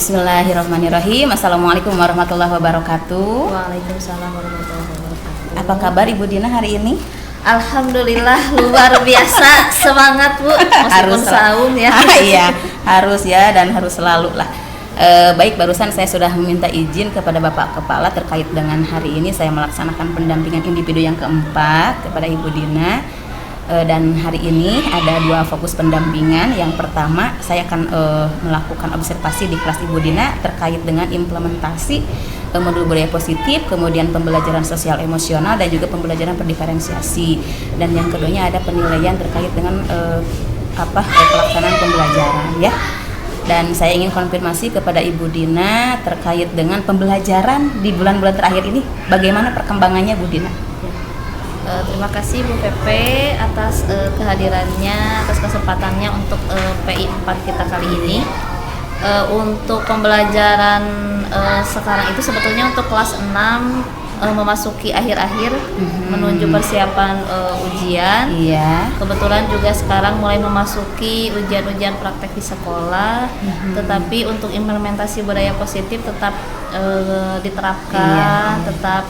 Bismillahirrahmanirrahim. Assalamualaikum warahmatullahi wabarakatuh. Waalaikumsalam warahmatullahi wabarakatuh. Apa kabar Ibu Dina hari ini? Alhamdulillah luar biasa, semangat Bu. Meskipun Harus saum ya. Iya, harus ya dan harus selalu lah. Baik, barusan saya sudah meminta izin kepada Bapak Kepala terkait dengan hari ini saya melaksanakan pendampingan individu yang keempat kepada Ibu Dina. Dan hari ini ada 2 fokus pendampingan. Yang pertama, saya akan melakukan observasi di kelas Ibu Dina terkait dengan implementasi modul budaya positif, kemudian pembelajaran sosial emosional dan juga pembelajaran berdiferensiasi. Dan yang keduanya ada penilaian terkait dengan pelaksanaan pembelajaran ya. Dan saya ingin konfirmasi kepada Ibu Dina terkait dengan pembelajaran di bulan-bulan terakhir ini, bagaimana perkembangannya Bu Dina? Terima kasih Bu Pepe atas kehadirannya, atas kesempatannya untuk PI 4 kita kali ini. Untuk pembelajaran sekarang itu sebetulnya untuk kelas 6 memasuki akhir-akhir menuju persiapan ujian. Iya. Kebetulan juga sekarang mulai memasuki ujian-ujian praktek di sekolah, tetapi untuk implementasi budaya positif tetap diterapkan, tetap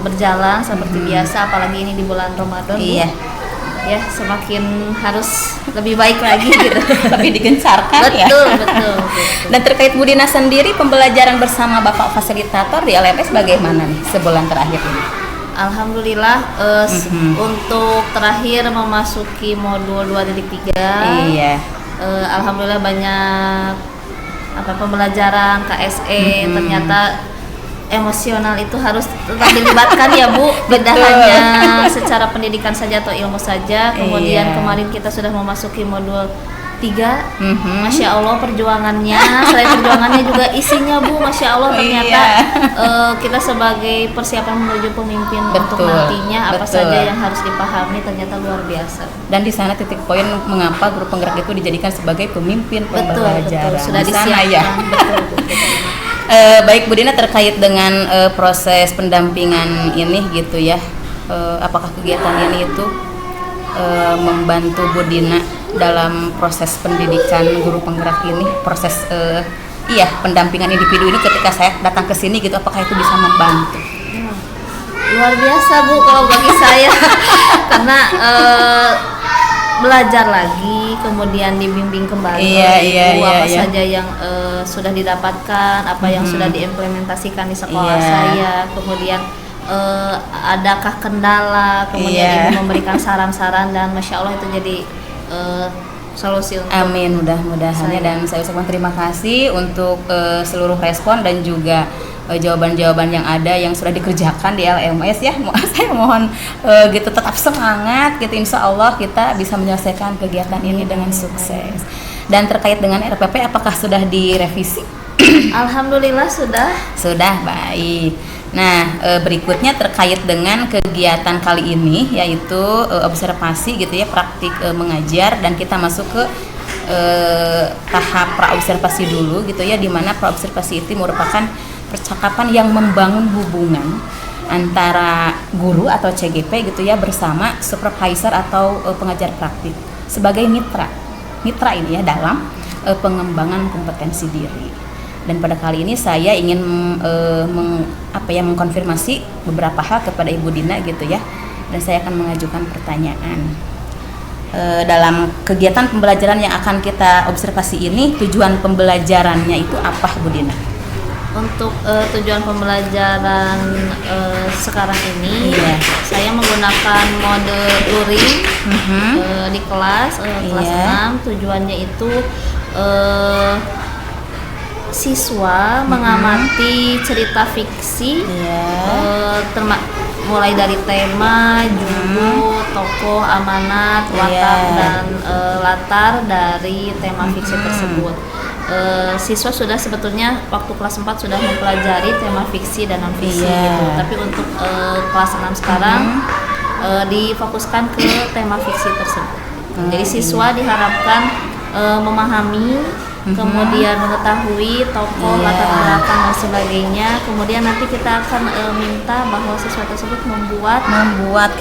berjalan seperti biasa, apalagi ini di bulan Ramadan. Iya. Ya, semakin harus lebih baik lagi gitu. Lebih digencarkan ya. Betul. Dan terkait Bu Dina sendiri, pembelajaran bersama Bapak Fasilitator di LMS bagaimana nih sebulan terakhir ini? Alhamdulillah untuk terakhir memasuki modul 2.3. Iya. Alhamdulillah banyak pembelajaran KSE. Ternyata emosional itu harus tetap dilibatkan ya Bu, tidak hanya secara pendidikan saja atau ilmu saja. Kemudian kemarin kita sudah memasuki modul 3. Masya Allah perjuangannya, selain perjuangannya juga isinya Bu, Masya Allah ternyata kita sebagai persiapan menuju pemimpin untuk nantinya apa saja yang harus dipahami ternyata luar biasa. Dan di sana titik poin mengapa guru penggerak itu dijadikan sebagai pemimpin pembelajaran. Betul, sudah di sana disiapkan. Ya. Betul. Baik Bu Dina, terkait dengan proses pendampingan ini gitu ya, apakah kegiatan ini itu membantu Bu Dina dalam proses pendidikan guru penggerak ini, proses pendampingan individu ini ketika saya datang ke sini gitu, apakah itu bisa membantu? Luar biasa Bu kalau bagi saya karena belajar lagi, kemudian dibimbing kembali apa saja yang sudah didapatkan, apa yang sudah diimplementasikan di sekolah saya, kemudian adakah kendala, kemudian Ibu memberikan saran-saran dan Masya Allah itu jadi solusi untuk amin, mudah-mudahannya. Dan saya ucapkan terima kasih untuk seluruh respon dan juga jawaban-jawaban yang ada yang sudah dikerjakan di LMS ya. Saya mohon gitu tetap semangat gitu, insya Allah kita bisa menyelesaikan kegiatan ini dengan sukses. Dan terkait dengan RPP, apakah sudah direvisi? Alhamdulillah sudah baik. Nah, berikutnya terkait dengan kegiatan kali ini yaitu observasi gitu ya, praktik mengajar, dan kita masuk ke tahap praobservasi dulu gitu ya, di mana praobservasi itu merupakan percakapan yang membangun hubungan antara guru atau CGP gitu ya bersama supervisor atau pengajar praktik sebagai mitra ini ya dalam pengembangan kompetensi diri. Dan pada kali ini saya ingin mengkonfirmasi beberapa hal kepada Ibu Dina gitu ya, dan saya akan mengajukan pertanyaan. Dalam kegiatan pembelajaran yang akan kita observasi ini, tujuan pembelajarannya itu apa Bu Dina? Untuk tujuan pembelajaran sekarang ini, saya menggunakan mode luring di kelas 6. Tujuannya itu siswa mengamati cerita fiksi, mulai dari tema, judul, tokoh, amanat, watak, dan latar dari tema fiksi tersebut. Siswa sudah sebetulnya waktu kelas 4 sudah mempelajari tema fiksi dan non-fiksi gitu. Tapi untuk kelas 6 sekarang difokuskan ke tema fiksi tersebut. Jadi siswa diharapkan memahami, kemudian mengetahui tokoh, latar belakang dan sebagainya. Kemudian nanti kita akan minta bahwa siswa tersebut membuat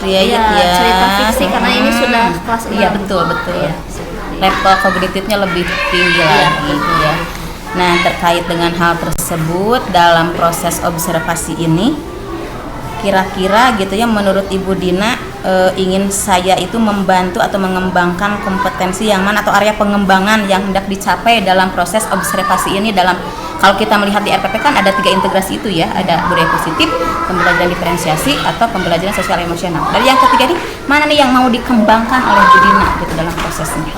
cerita fiksi karena ini sudah kelas 6. Iya, betul. Level kognitifnya lebih tinggi lagi gitu ya. Nah, terkait dengan hal tersebut dalam proses observasi ini, kira-kira gitu ya, menurut Ibu Dina ingin saya itu membantu atau mengembangkan kompetensi yang mana atau area pengembangan yang hendak dicapai dalam proses observasi ini. Dalam kalau kita melihat di RPP kan ada 3 integrasi itu ya, ada budaya positif, pembelajaran diferensiasi, atau pembelajaran sosial emosional. Dari yang ketiga ini mana nih yang mau dikembangkan oleh Bu Dina gitu dalam prosesnya?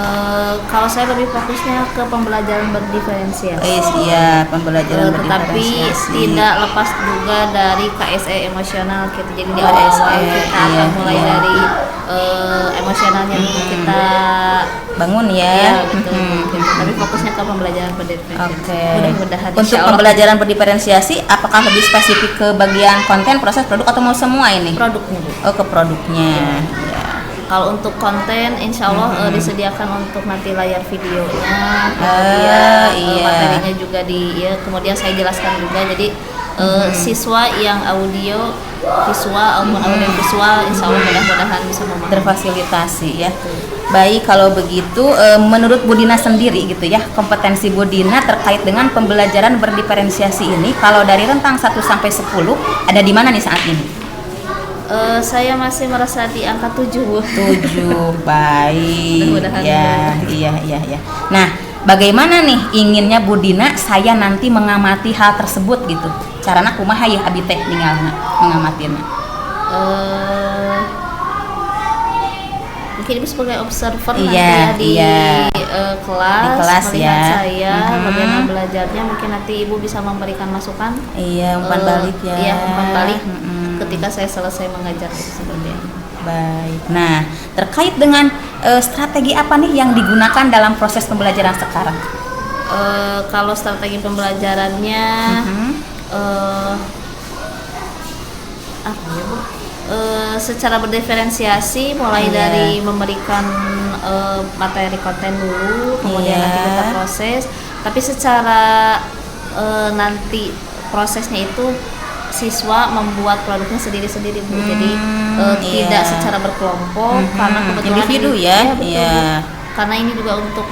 Kalau saya lebih fokusnya ke pembelajaran berdiferensiasi. Iya, pembelajaran Tetapi berdiferensiasi. tidak lepas juga dari KSE emosional gitu. Jadi di Oh, awal KSE, kita iya, akan mulai iya. dari emosionalnya dulu kita Bangun ya. ya betul. Tapi fokusnya ke pembelajaran berdiferensiasi. Oke. Mudah-mudahan Untuk insya Allah pembelajaran berdiferensiasi, apakah lebih spesifik ke bagian konten, proses, produk, atau mau semua ini? produknya Bu. Oh, ke produknya. Ya. Kalau untuk konten, insya Allah disediakan untuk nanti layar videonya, Iya. materinya juga kemudian saya jelaskan juga. Jadi siswa yang audio visual maupun audio visual, insya Allah mudah-mudahan bisa memahami. Terfasilitasi ya. Baik, kalau begitu menurut Bu Dina sendiri gitu ya, kompetensi Bu Dina terkait dengan pembelajaran berdiferensiasi ini, kalau dari rentang 1 sampai 10 ada di mana nih saat ini? Saya masih merasa di angka 7 Bu. 7, baik. Mudah-mudahan. Iya. Nah, bagaimana nih inginnya Bu Dina saya nanti mengamati hal tersebut gitu? Carana kumaha ya abi teh ningalna mengamatinya? Mungkin Ibu sebagai observer Iya, nanti iya. di kelas, kelas melihat ya. saya bagaimana belajarnya, mungkin nanti Ibu bisa memberikan masukan. Iya, umpan balik ya. Iya, umpan balik ketika saya selesai mengajar itu seperti itu. Baik. Nah, terkait dengan strategi apa nih yang digunakan dalam proses pembelajaran sekarang? Kalau strategi pembelajarannya apa ya Bu? Secara berdiferensiasi mulai dari memberikan materi konten dulu, kemudian nanti kita proses. Tapi secara nanti prosesnya itu siswa membuat produknya sendiri-sendiri Bu. Jadi tidak secara berkelompok karena kebetulan individu ini, ya. betul. Iya. Karena ini juga untuk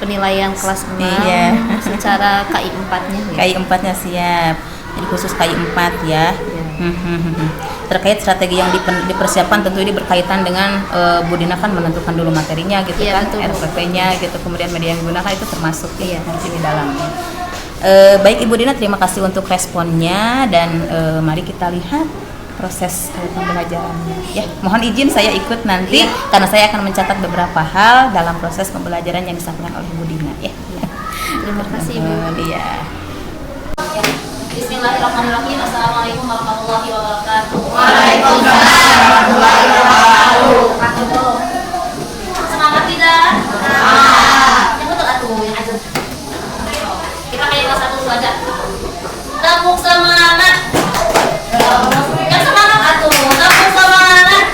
penilaian kelas 6 secara KI 4-nya ya. KI 4-nya siap. Jadi khusus KI 4 ya. Terkait strategi yang dipersiapkan tentu ini berkaitan dengan Bu Dina kan menentukan dulu materinya gitu kan, RPP-nya gitu, kemudian media yang digunakan itu termasuk nanti di dalamnya. Baik Ibu Dina, terima kasih untuk responnya dan mari kita lihat proses pembelajarannya. Ya, mohon izin saya ikut nanti karena saya akan mencatat beberapa hal dalam proses pembelajaran yang disampaikan oleh Bu Dina. Ya. Terima kasih Ibu. Iya. Bismillahirrahmanirrahim. Assalamualaikum warahmatullahi wabarakatuh. Waalaikumsalam warahmatullahi wabarakatuh. Semangat tidak? Semangat. Yang betul atuh, yang aja. Kita kayak kelas 1 dulu aja. Tepuk semangat. Yang semangat atuh. Tepuk semangat.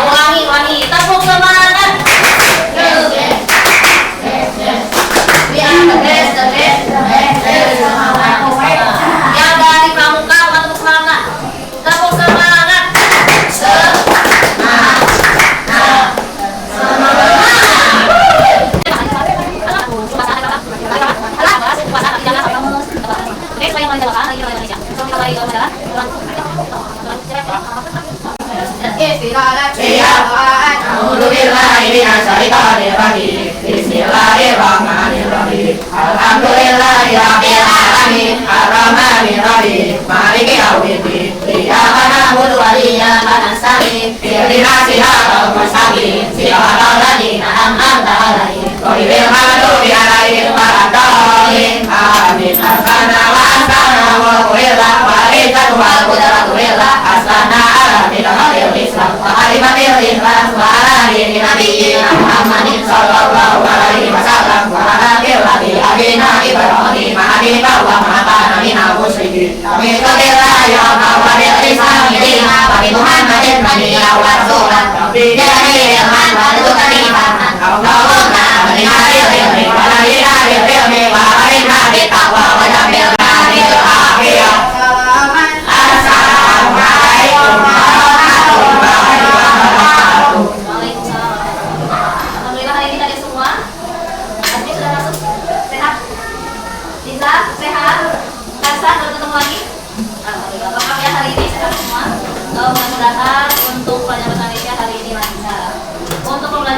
Ulangi. Tepuk semangat. Biar the best. Yang dari pramuka bukan tepuk semangat. Tepuk semangat. Bismillahirrahmanirrahim. Alhamdulillahirabbil alamin. Arrahmanirrahim. Maliki yaumiddin. Iyyaka na'budu wa iyyaka nasta'in. Ihdinas siratal mustaqim. Siratal ladzina an'amta 'alaihim. Ghairil maghdubi 'alaihim waladdallin. Amin. Asana wa asana wa qulillah wa izzatu wa qudratu lillah. Asana ala tilahil islam wa kalimatil ikhlas wa ala dini nabiyyina Muhammadin sallallahu alaihi wasallam wa ala millati abina Ibrahim hanifan wa ma kana minal musyrikin. Bismillahi rahmanir rahim. Wa bi Muhammadin nabiyyan wa rasulan bi jami'il man wa tuqaniman. Allahumma inna lillahi wa inna ilaihi raji'un wa inna bittaqwa wa jamilna bil afiyah. Assalamualaikum warahmatullahi wabarakatuh. Waalaikumsalam. Alhamdulillah hari ini tadi semua. Asmi sudah masuk.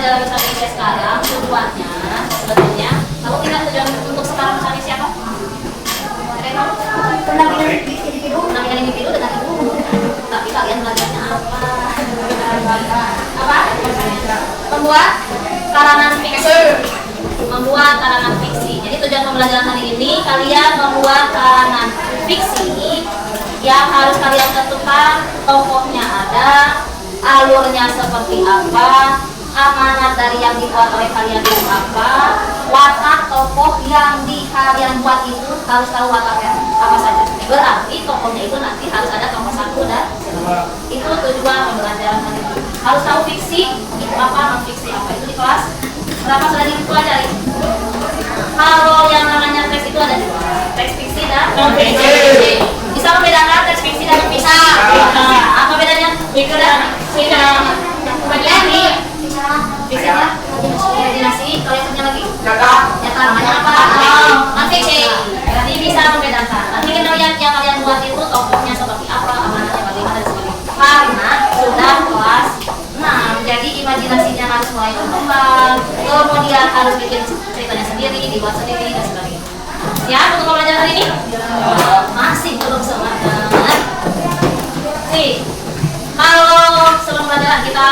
pembelajaran bersama saya sekarang tujuannya sebetulnya, tahu tidak tujuan untuk sekarang bersama siapa? Ada yang tahu? Penampilan individu dengan ibu. Tapi kalian belajarnya apa? Apa? Membuat karangan fiksi. Membuat karangan fiksi. Jadi tujuan pembelajaran hari ini kalian membuat karangan fiksi yang harus kalian tentukan tokohnya ada, alurnya seperti apa, amanat dari yang dibuat oleh kalian itu apa, watak tokoh yang kalian buat itu harus tahu wataknya apa saja. Berarti tokohnya itu nanti harus ada tokoh satu dan itu tujuan pembelajaran hari ini. Harus tahu fiksi itu apa, non fiksi apa, itu di kelas berapa sudah dipelajari. Kalau yang namanya teks itu ada teks fiksi dan non fiksi. Bisa membedakan teks fiksi dan non fiksi? Apa bedanya? Fiksi apa? Imajinasi. Kalau yang satunya lagi? Nyata. Namanya apa? Non fiksi. Berarti bisa membedakan. Nanti kita lihat yang kalian buat itu tokohnya seperti apa, amanatnya bagaimana dan sebagainya. Karena sudah kelas 6, jadi imajinasinya harus mulai berkembang, kemudian harus bikin ceritanya sendiri, dibuat sendiri dan sebagainya. Siap untuk pembelajaran hari ini? Masih belum semangat. Nih, kalau sebelum pembelajaran kita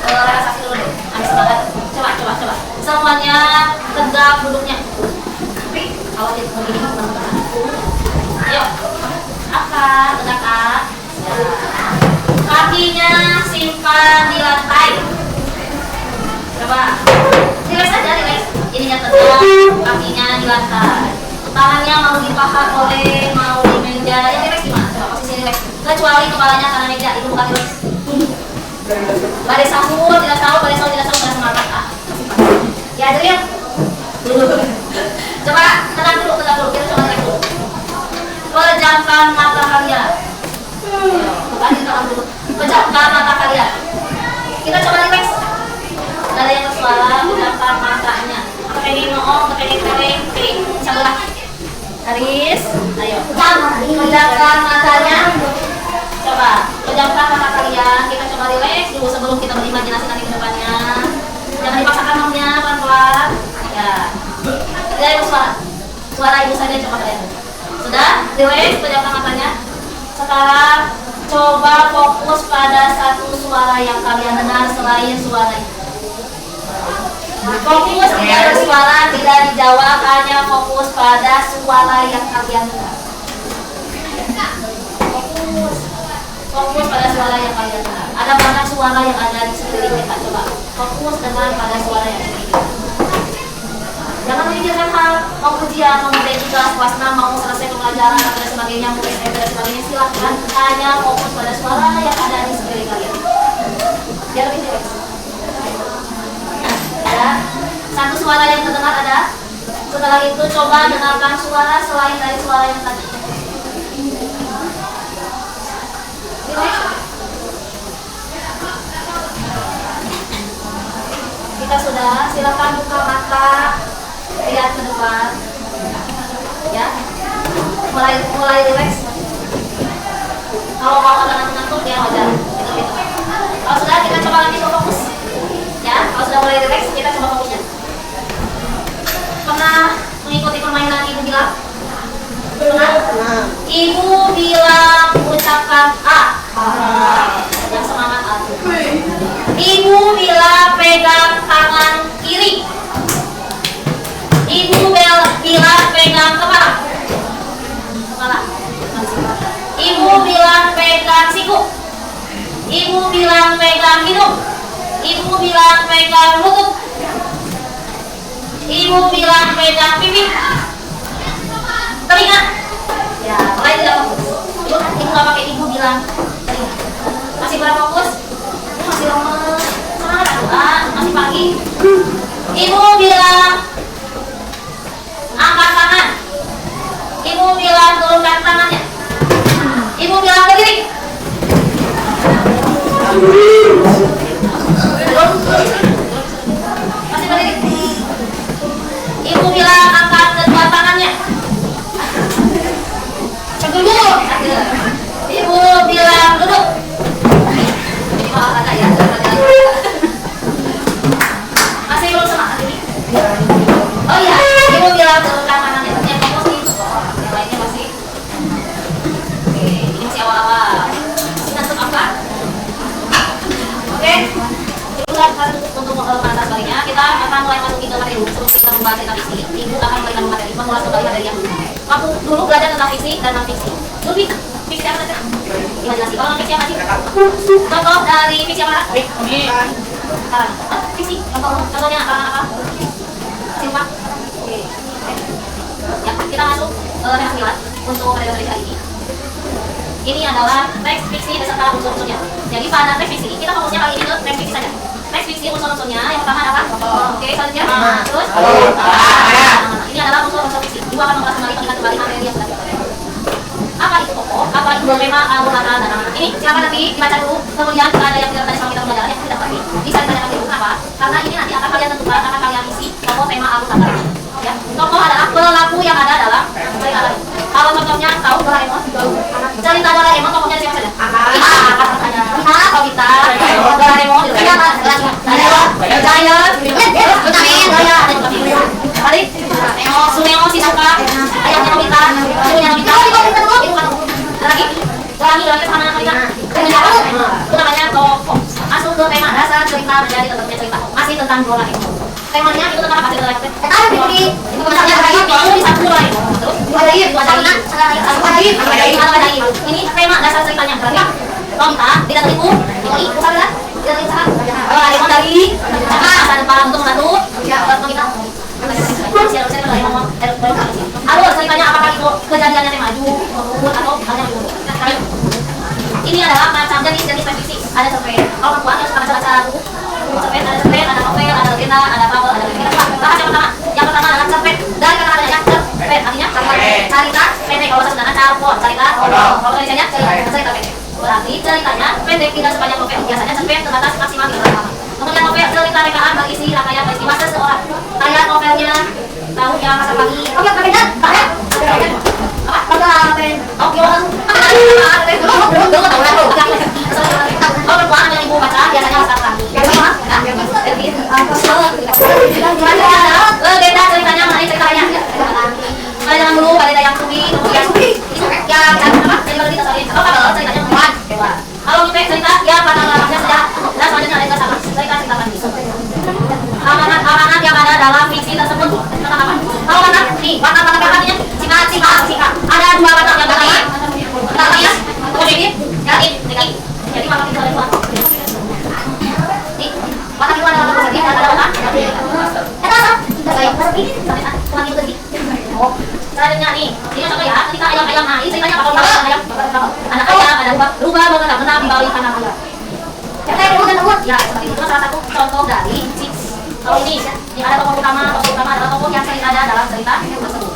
relaksasi dulu deh. Ambil semangat. Coba. Semuanya tegak duduknya. Tapi kalau kita begini teman-teman. Ayo. Angkat, tegakkan. Kakinya simpan di lantai. Coba. Relax aja, relax. Ininya tegak, kakinya di lantai. Tangannya mau di paha boleh, mau di meja. Yang relax gimana? Coba posisi relax. Kecuali kepalanya karena meja, itu bukan relax. Baris sahur, tidak tahu, baris semangat. Ya, jadi ya. Coba tenang dulu. Kita coba relax dulu. Pejamkan mata kalian. Bukan di tangan dulu. Pejamkan mata kalian. Kita coba relax. Ada yang bersuara, pejamkan matanya. Pakai di noong, pakai di kering, sebelah. Garis, ayo. Pejamkan matanya. Coba, pejamkan mata kalian. Kita coba relax dulu sebelum kita berimajinasi nanti ke depannya. Jangan dipaksakan nomnya, pelan-pelan. Ya. Tidak ada bersuara. Suara ibu saja coba kalian. Sudah? Relax, pejamkan matanya. Sekarang coba fokus pada satu suara yang kalian dengar selain suara itu. Fokus, tidak ada suara, tidak dijawab, hanya fokus pada suara yang kalian dengar. Fokus pada suara yang kalian dengar. Ada banyak suara yang ada di sekeliling kita. Coba fokus dengan pada suara yang ini. Jangan memikirkan hal mau ujian, mau ngerjain tugas kelas 6, mau selesai pembelajaran dan sebagainya, mau dan sebagainya. Silahkan hanya fokus pada suara yang ada di sekeliling kalian. Biar lebih jelas. Ada satu suara yang terdengar ada. Setelah itu coba dengarkan suara selain dari suara yang tadi. Kita sudah, silakan buka mata, lihat ke depan, ya. Mulai relax. Kalau mau agak ngantuk ya wajar. Kalau sudah, kita coba lagi fokus, ya. Kalau sudah mulai relax, kita coba fokusnya. Pernah mengikuti permainan ibu bilang? Pernah? Ibu bilang ucapkan A. Yang semangat A. Ibu bilang pegang tangan kiri. Ibu bilang pegang kepala. Ibu bilang pegang siku. Ibu bilang pegang hidung. Ibu bilang pegang lutut. Ibu bilang pegang pipi. Telinga. Ya, mulai tidak fokus. Ibu nggak pakai ibu bilang telinga. Masih kurang fokus? Masih lemes. Semangat masih pagi. Ibu bilang angkat tangan. Ibu bilang turunkan tangannya. Ibu bilang berdiri. Masih berdiri. Ibu bilang angkat kedua tangannya. Ibu bilang duduk. Ini kalau ada ya. untuk pengantar kalinya kita akan mulai masukin ke materi sebelum kita membahas tentang fiksi. Ibu akan mulai materi, mengulas kembali materi yang waktu dulu belajar tentang fiksi dan non fiksi. Dulu fiksi apa saja? Imajinasi. Kalau non fiksi apa sih? Contoh dari fiksi apa? Ini. Sekarang. Fiksi. Contohnya apa? Siapa? Oke. Ya, kita masuk tema 9 untuk materi hari ini. Ini adalah teks fiksi beserta unsur-unsurnya. Jadi pada teks fiksi kita fokusnya kali ini ke teks fiksi saja. Teks fiksi unsur-unsurnya yang pertama adalah oke, selanjutnya terus ini adalah unsur-unsur fiksi. Ibu akan mengulas kembali materi yang sudah kita. Apa itu tokoh? Apa itu tema, alur kata dan nama? Ini silakan nanti dibaca dulu. Kemudian jika ada yang tidak tadi sama kita belajar yang tidak pasti bisa ditanyakan dulu. Kenapa? Karena ini nanti akan kalian tentukan, akan kalian isi tokoh, tema, alur kata. Ya, tokoh adalah pelaku yang ada dalam cerita. Kalau contohnya tahu Doraemon, cerita Doraemon tokohnya siapa saja? Kalau kita Doraemon itu siapa? Tadi Suneo Shizuka, ayahnya Nobita, ibunya Nobita, itu kan lagi sama Nobita. Itu namanya tokoh. Masuk ke tema dasar cerita menjadi tentunya cerita masih tentang Doraemon. Temanya itu tentang apa sih Doraemon? Itu misalnya Doraemon di satu Doraemon. Terus ini tema dasar ceritanya berarti Nobita tidak tertipu, bukan tidak terlihat. Doraemon dari masa depan untuk membantu Nobita. Alur ceritanya apakah itu kejadiannya yang maju, mundur atau hanya mundur? Ini adalah macam jenis fiksi. Ada cerpen. Kalau perempuan yang suka baca buku, cerpen, ada cerpen, ada novel, ada legenda, ada fabel, ada legenda. Bahas yang pertama adalah cerpen. Dari kata-katanya cerpen artinya cerita pendek. Kalau bahasa Sunda cerita. Kalau Indonesianya cerita pendek. Berarti ceritanya pendek tidak sepanjang novel. Biasanya cerpen terbatas maksimal 3 halaman. Kemudian novel cerita rekaan berisi rangkaian peristiwa seseorang. Kayak novelnya tahu yang masa pagi. Oke, apa? Kalau perempuan yang ibu baca biasanya masakan. Legenda ceritanya mengenai ceritanya. Pada zaman dulu pada yang Subi, kemudian yang apa? Kalau ceritanya perempuan. Kalau kita cerita ya pada lamanya sudah dan selanjutnya ada sama cerita lagi. Amanat yang ada dalam fiksi tersebut tentang apa? Kalau amanat nih, warna-warna merahnya singkat. Ada 2 warna yang pertama. Pertamanya positif, negatif. Jadi warna itu ada 2. Nih, warna itu ada positif dan ada warna negatif. Selanjutnya nih, ini contoh ya, ketika ayam naik, ceritanya bakal ayam, anak ayam ada berubah mengenal di balik kanan ayam. Ya, seperti itu salah satu contoh dari fiksi. Kalau ini ada tokoh utama adalah tokoh yang cerita dalam cerita tersebut.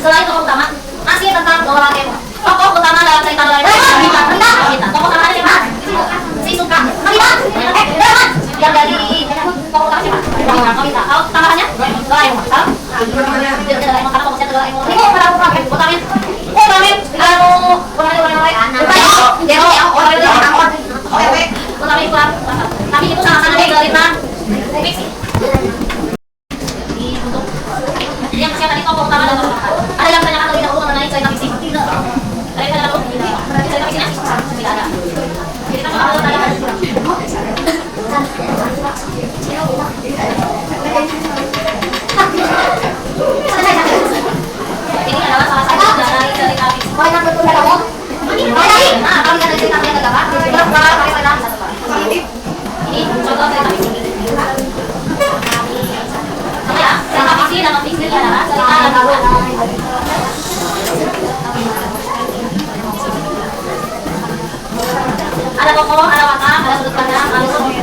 Selain tokoh utama, masih tentang Doraemon. Tokoh utama dalam cerita Doraemon Nobita. Tokoh utama siapa? Shizuka. Nobita. Yang dari tokoh utama siapa? Nobita. Kalau tambahannya Doraemon. Doraemon karena tokohnya Doraemon. Ini pada Ultraman. Ultraman. Tapi itu sama-sama dari cerita fiksi. Untuk yang siapa tadi tokoh utama dan tokoh utama. Ada yang tanyakan lebih dahulu mengenai cerita fiksi? Ada yang tanyakan dulu? Cerita fiksinya? Tidak ada. Jadi kita mau tanyakan. Ini adalah salah satu dari cerita fiksi. Nah, kalau lihat dari ceritanya ada gambar, pakai cerita bisa terbang. Ini contoh cerita fiksi. Ya, cerita fiksi dan non fiksi adalah cerita dan gambar. Ada tokoh, ada watak, ada sudut pandang, ada sudut.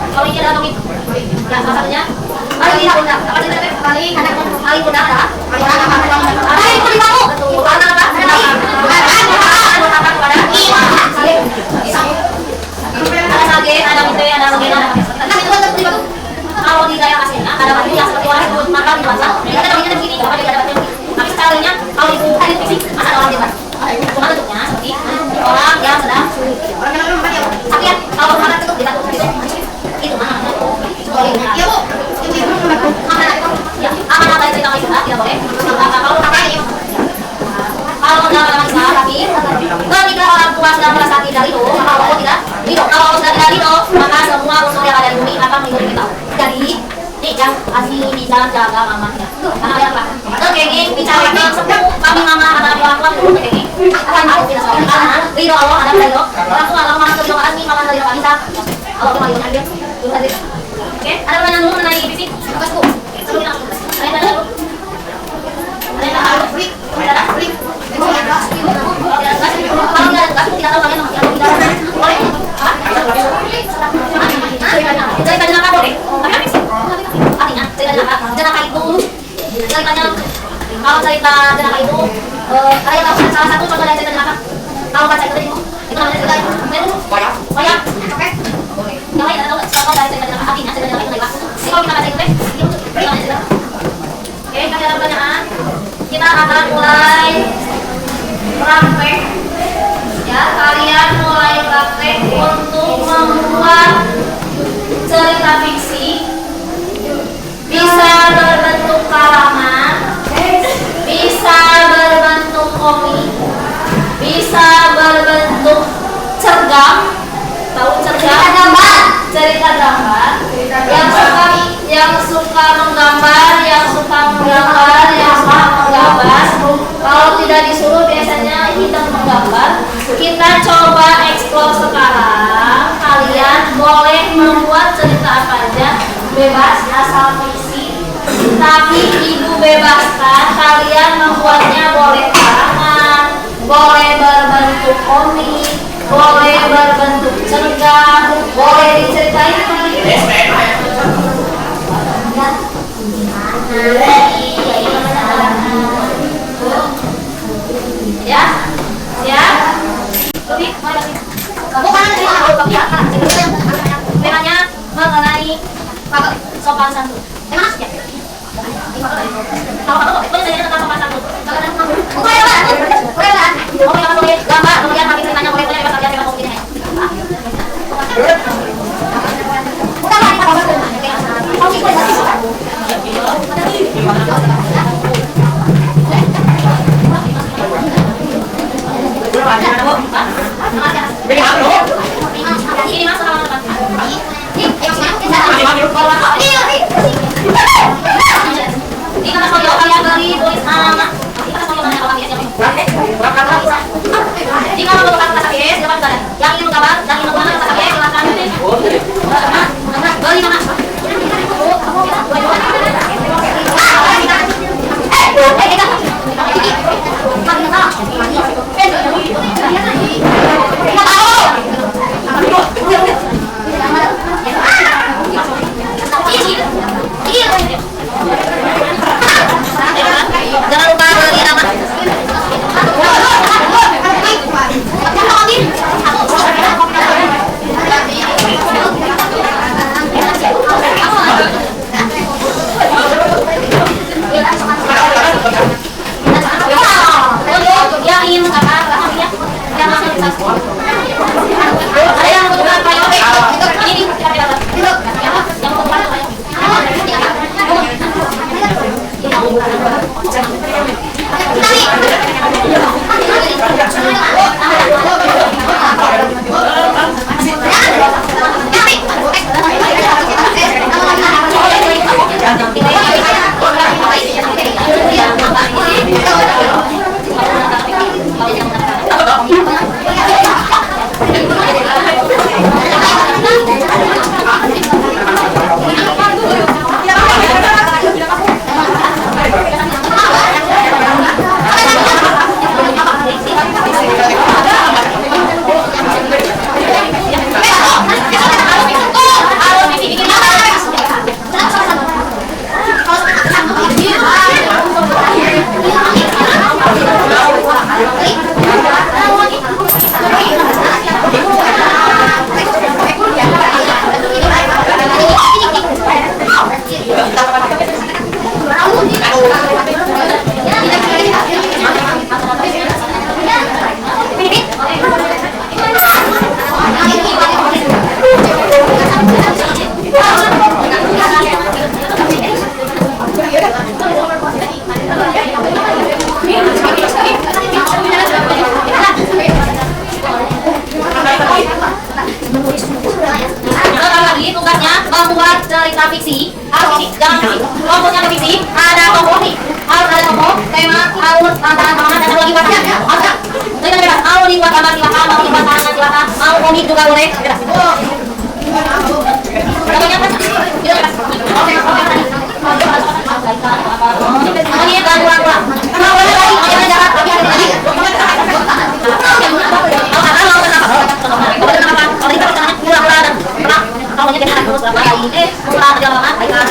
Kalau ini adalah komik. Ya, salah satunya paling bunda. Apa cerita teh? Paling bunda ada. Paling bunda kamu. Betul. Karena apa? Apa kepada? Ada sage, ada mute, ada legenda, ada tapi itu kan terlibat tuh. Kalau di daerah aslinya ada batu yang seperti orang itu makan di pasar. Kita tahunya begini, apa dia ada batu. Tapi sekarangnya kalau itu fiksi, masa ada orang hebat. Cuma bentuknya seperti orang yang sedang dalam jaga mamanya. Karena ada apa? Kenging bicara sepuh kami mama ada di orang tua kenging. Akan aku tidak soal karena ridho Allah ada ridho. Langsung Allah mama ridho asmi mama ridho kita. Allah cuma ridho hadir. Oke, ada pertanyaan dulu mengenai fisik? Bagus Bu. Sebelum kita ada dulu. Ada harus break. Ada break. Kalau nggak ada tidak tahu kalian boleh. Cerita jenaka boleh. Artinya cerita jenaka itu ceritanya kalau cerita jenaka itu ada yang tahu salah satu contoh dari cerita jenaka. Kalau baca itu namanya cerita itu koyak. Oke. Yang lain ada tahu contoh dari cerita jenaka. Artinya cerita jenaka itu lewat. Kalau kita baca itu namanya cerita. Oke, kami ada pertanyaan. Kita akan mulai praktek. Ya, kalian mulai praktek untuk membuat cerita fiksi. Bisa berbentuk karangan, bisa berbentuk komik, bisa berbentuk cergam. Tahu cergam? Cerita gambar. Yang suka menggambar, yang suka menggambar. Kalau tidak disuruh biasanya kita menggambar. Kita coba explore sekarang. Kalian boleh membuat cerita apa aja, bebas asal fiksi. Tapi ibu bebaskan kalian membuatnya boleh karangan, boleh berbentuk komik, boleh berbentuk cergam, boleh diceritain ya, siap? Temanya mengenai sopan santun. Kalau boleh saya tentang sopan santun. Boleh gambar, kemudian kami ceritanya boleh bebas saja bebas opini. Ini masuk kalau teman. Ini kan kalau kalian beli tulis nama. Ini kan kalau banyak orang biasa. Jika membutuhkan kata KBS, silakan saudara. Yang ingin menggambar dan ingin menggunakan kata KBS, silakan. Beli nama. Jangan lupa beli nama. Untuk yang ingin menggambar, yang masih bisa. Ada yang membutuhkan payung. Ini yang membutuhkan payung. Lagi tugasnya membuat cerita fiksi, harus fiksi, jangan fiksi. Kelompoknya fiksi, ada tokoh nih, harus ada tokoh, tema, harus tantangan dan ada lagi buatnya, harus kan? Jadi kan bebas, mau dibuat gambar silakan, mau dibuat tangan silakan, mau komik juga boleh, bebas. Contohnya apa? Itu bebas. Oh ini kurang. Kalau boleh lagi, jangan jarak, tapi ada lagi. Kalau jadi anak terus berapa kali? Pulang dia lama, baiklah.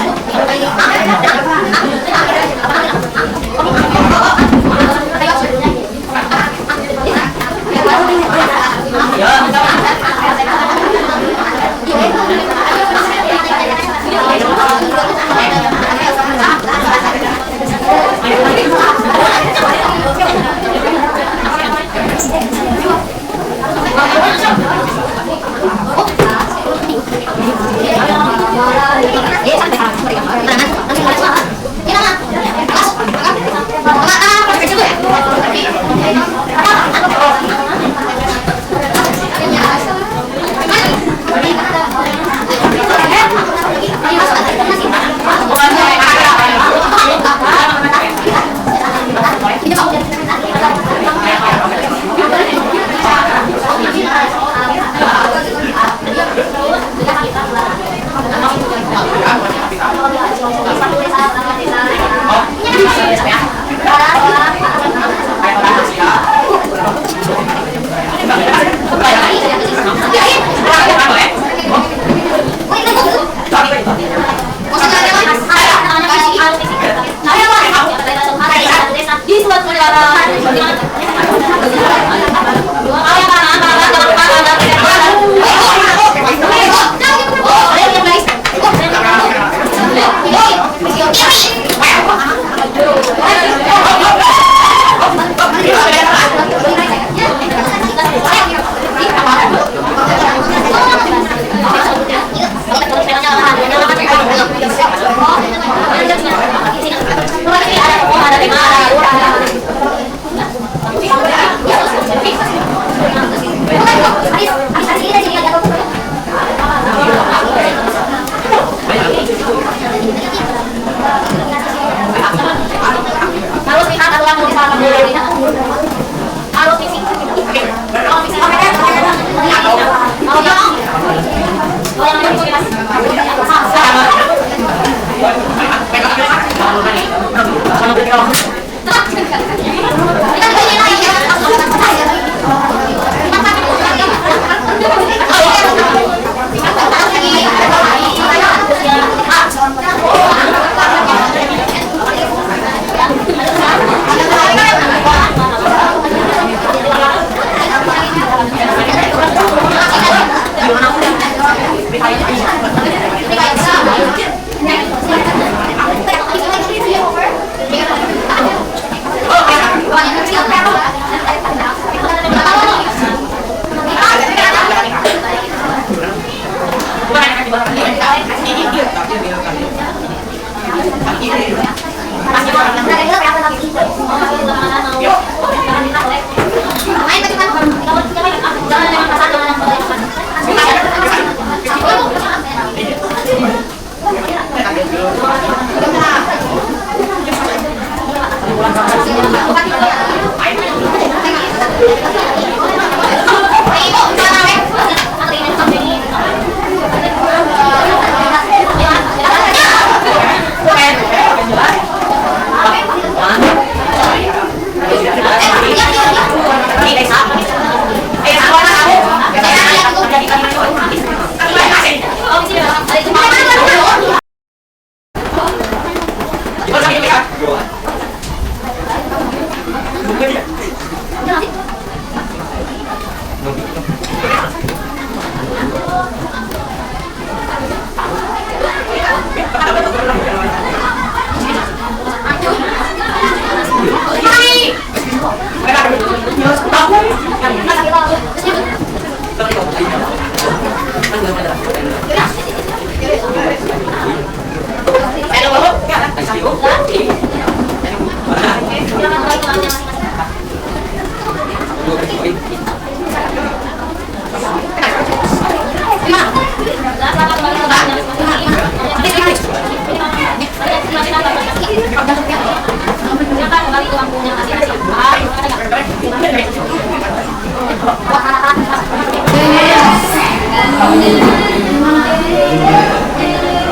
kali lampunya kasih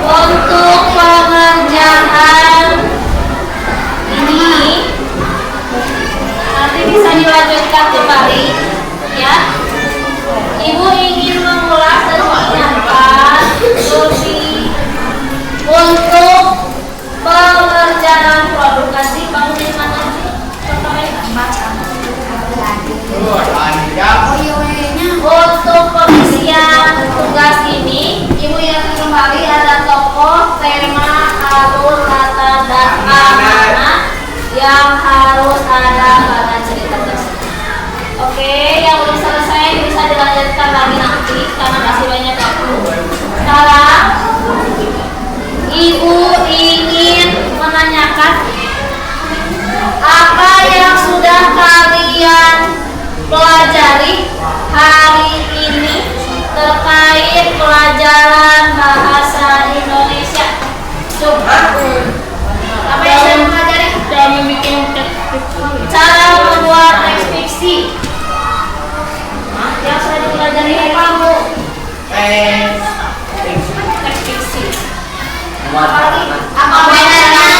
untuk pengerjaan ini nanti bisa dilanjutkan kembali ya. Ibu ingin mengulas dan mengingatkan lebih untuk pengerjaan produk kasih bangun di mana untuk pengisian tugas ini ibu yang kembali ada tokoh, tema, alur, latar, dan amanat yang harus ada pada cerita tersebut. Oke, yang belum selesai bisa dilanjutkan lagi nanti karena masih banyak waktu. Sekarang ibu ingin menanyakan apa yang sudah kalian pelajari hari ini terkait pelajaran bahasa Indonesia. Coba apa yang sudah pelajari? Cara membuat teks Cara membuat teks fiksi. Yang sudah dipelajari kamu teks fiksi. Apa bedanya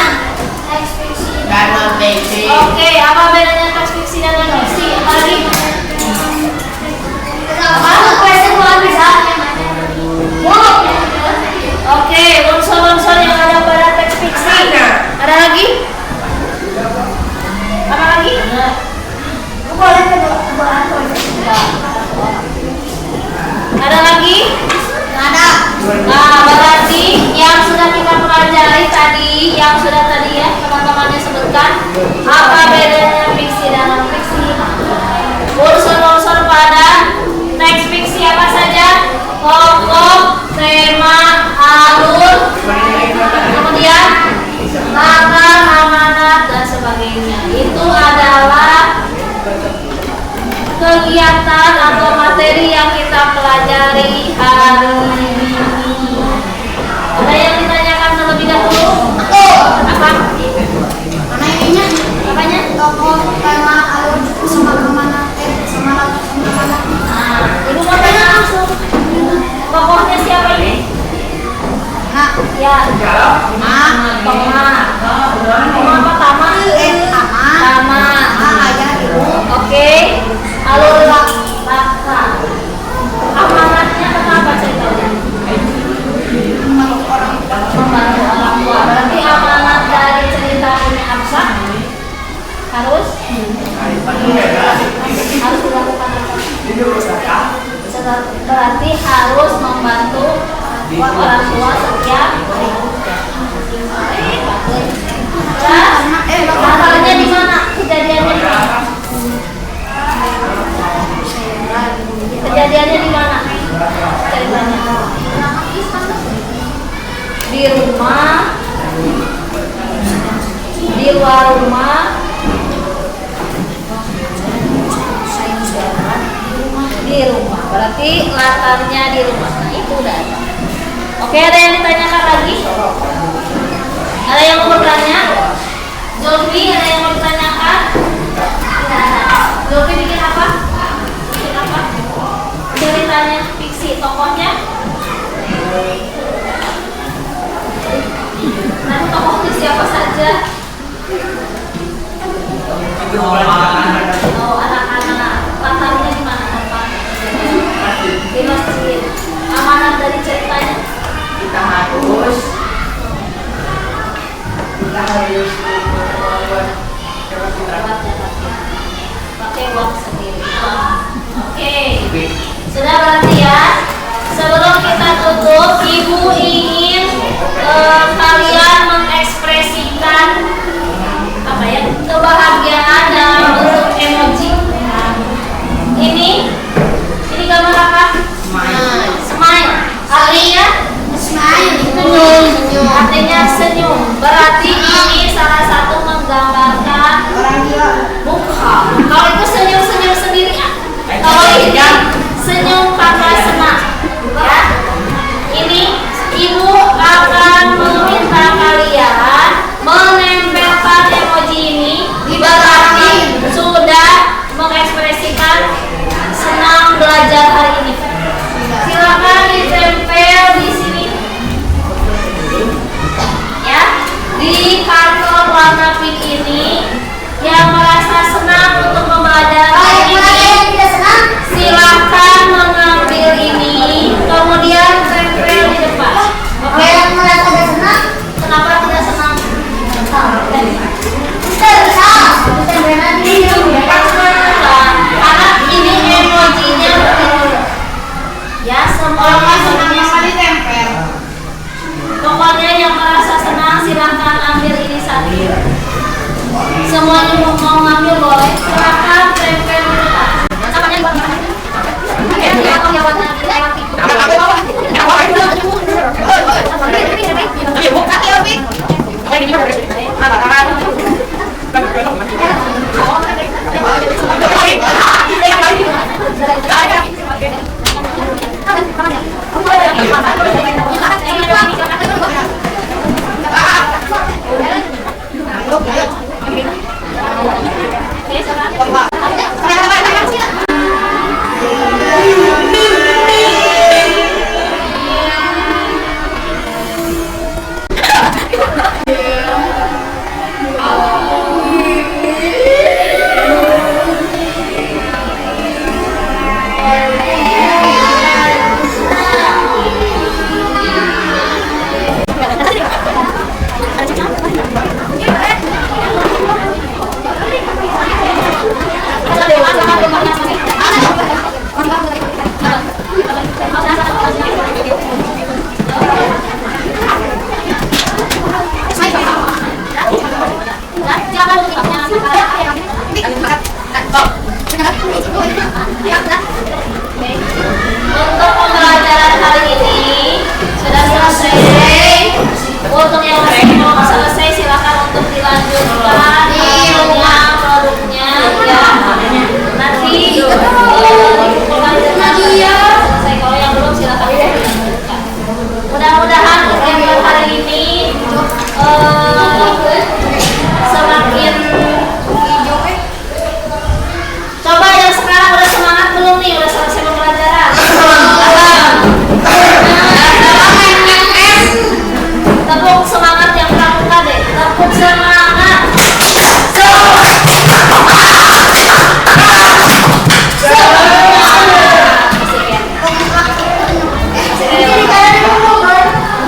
teks fiksi dan non-fiksi? Oke, apa bedanya teks fiksi dan non fiksi? Lagi. Apa kuesioner buat bisa? Oke, unsur-unsur yang ada pada teks fiksi. Ada lagi? Apa lagi? Boleh ada lagi? Ada. Nah, berarti yang sudah kita pelajari tadi, yang sudah tadi ya teman-temannya sebutkan, apa bedanya fiksi dan non fiksi? Unsur-unsur pada teks fiksi apa saja? Tokoh, tema, alur, kemudian latar, amanat, dan sebagainya. Itu adalah kegiatan atau materi yang kita pelajari hari ini. Ada yang ditanyakan terlebih dahulu? Apa? Mana ininya? Apanya? Tokoh, tema, alur, sama amanat, sama latar, sama amanat. Nah, ibu mau tanya langsung. Tokohnya siapa ini? Nah, Ya. nah, Toma. Toma apa Tama? Tama. Tama. Ayah, ibu. Oke. Alur laka. Amanatnya kenapa ceritanya? Membantu orang tua. Membantu orang tua. Berarti amanat dari cerita ini apa? Harus dilakukan apa? Berarti harus membantu orang tua setiap hari. Latarnya di mana? Kejadiannya di mana? Kejadiannya di mana? Ceritanya di rumah, di luar rumah, di rumah. Berarti latarnya di rumah. Nah, itu udah ada. Oke, ada yang ditanyakan lagi? Ada yang mau bertanya? Zulfi, ada yang mau ditanyakan? Tidak ada. Zulfi bikin apa? Bikin apa? Ceritanya fiksi, tokohnya? Nanti tokohnya siapa saja? Oh, anak-anak. Latarnya di mana? Di masjid. Amanat dari ceritanya? Kita harus pakai wak sendiri. Oke. Sudah berarti ya. Sebelum kita tutup, ibu ingin kalian mengekspresikan apa ya, kebahagiaan dalam bentuk Ya, Kalau nggak senang semuanya. apa ditempel. Pokoknya yang merasa senang silahkan ambil inisiatif. Semuanya mau ngambil boleh. Silahkan tempel di depan. Namanya buat apa? Untuk pembelajaran hari ini sudah selesai. Untuk yang masih belum selesai silakan untuk dilanjutkan produknya ya. Nanti pembelajaran selesai. Kalau yang belum silakan dilanjutkan. Mudah-mudahan kegiatan hari ini semakin coba yang sekarang udah semangat belum nih? Udah selesai pembelajaran? Tepuk semangat yang pramuka deh. Tepuk semangat.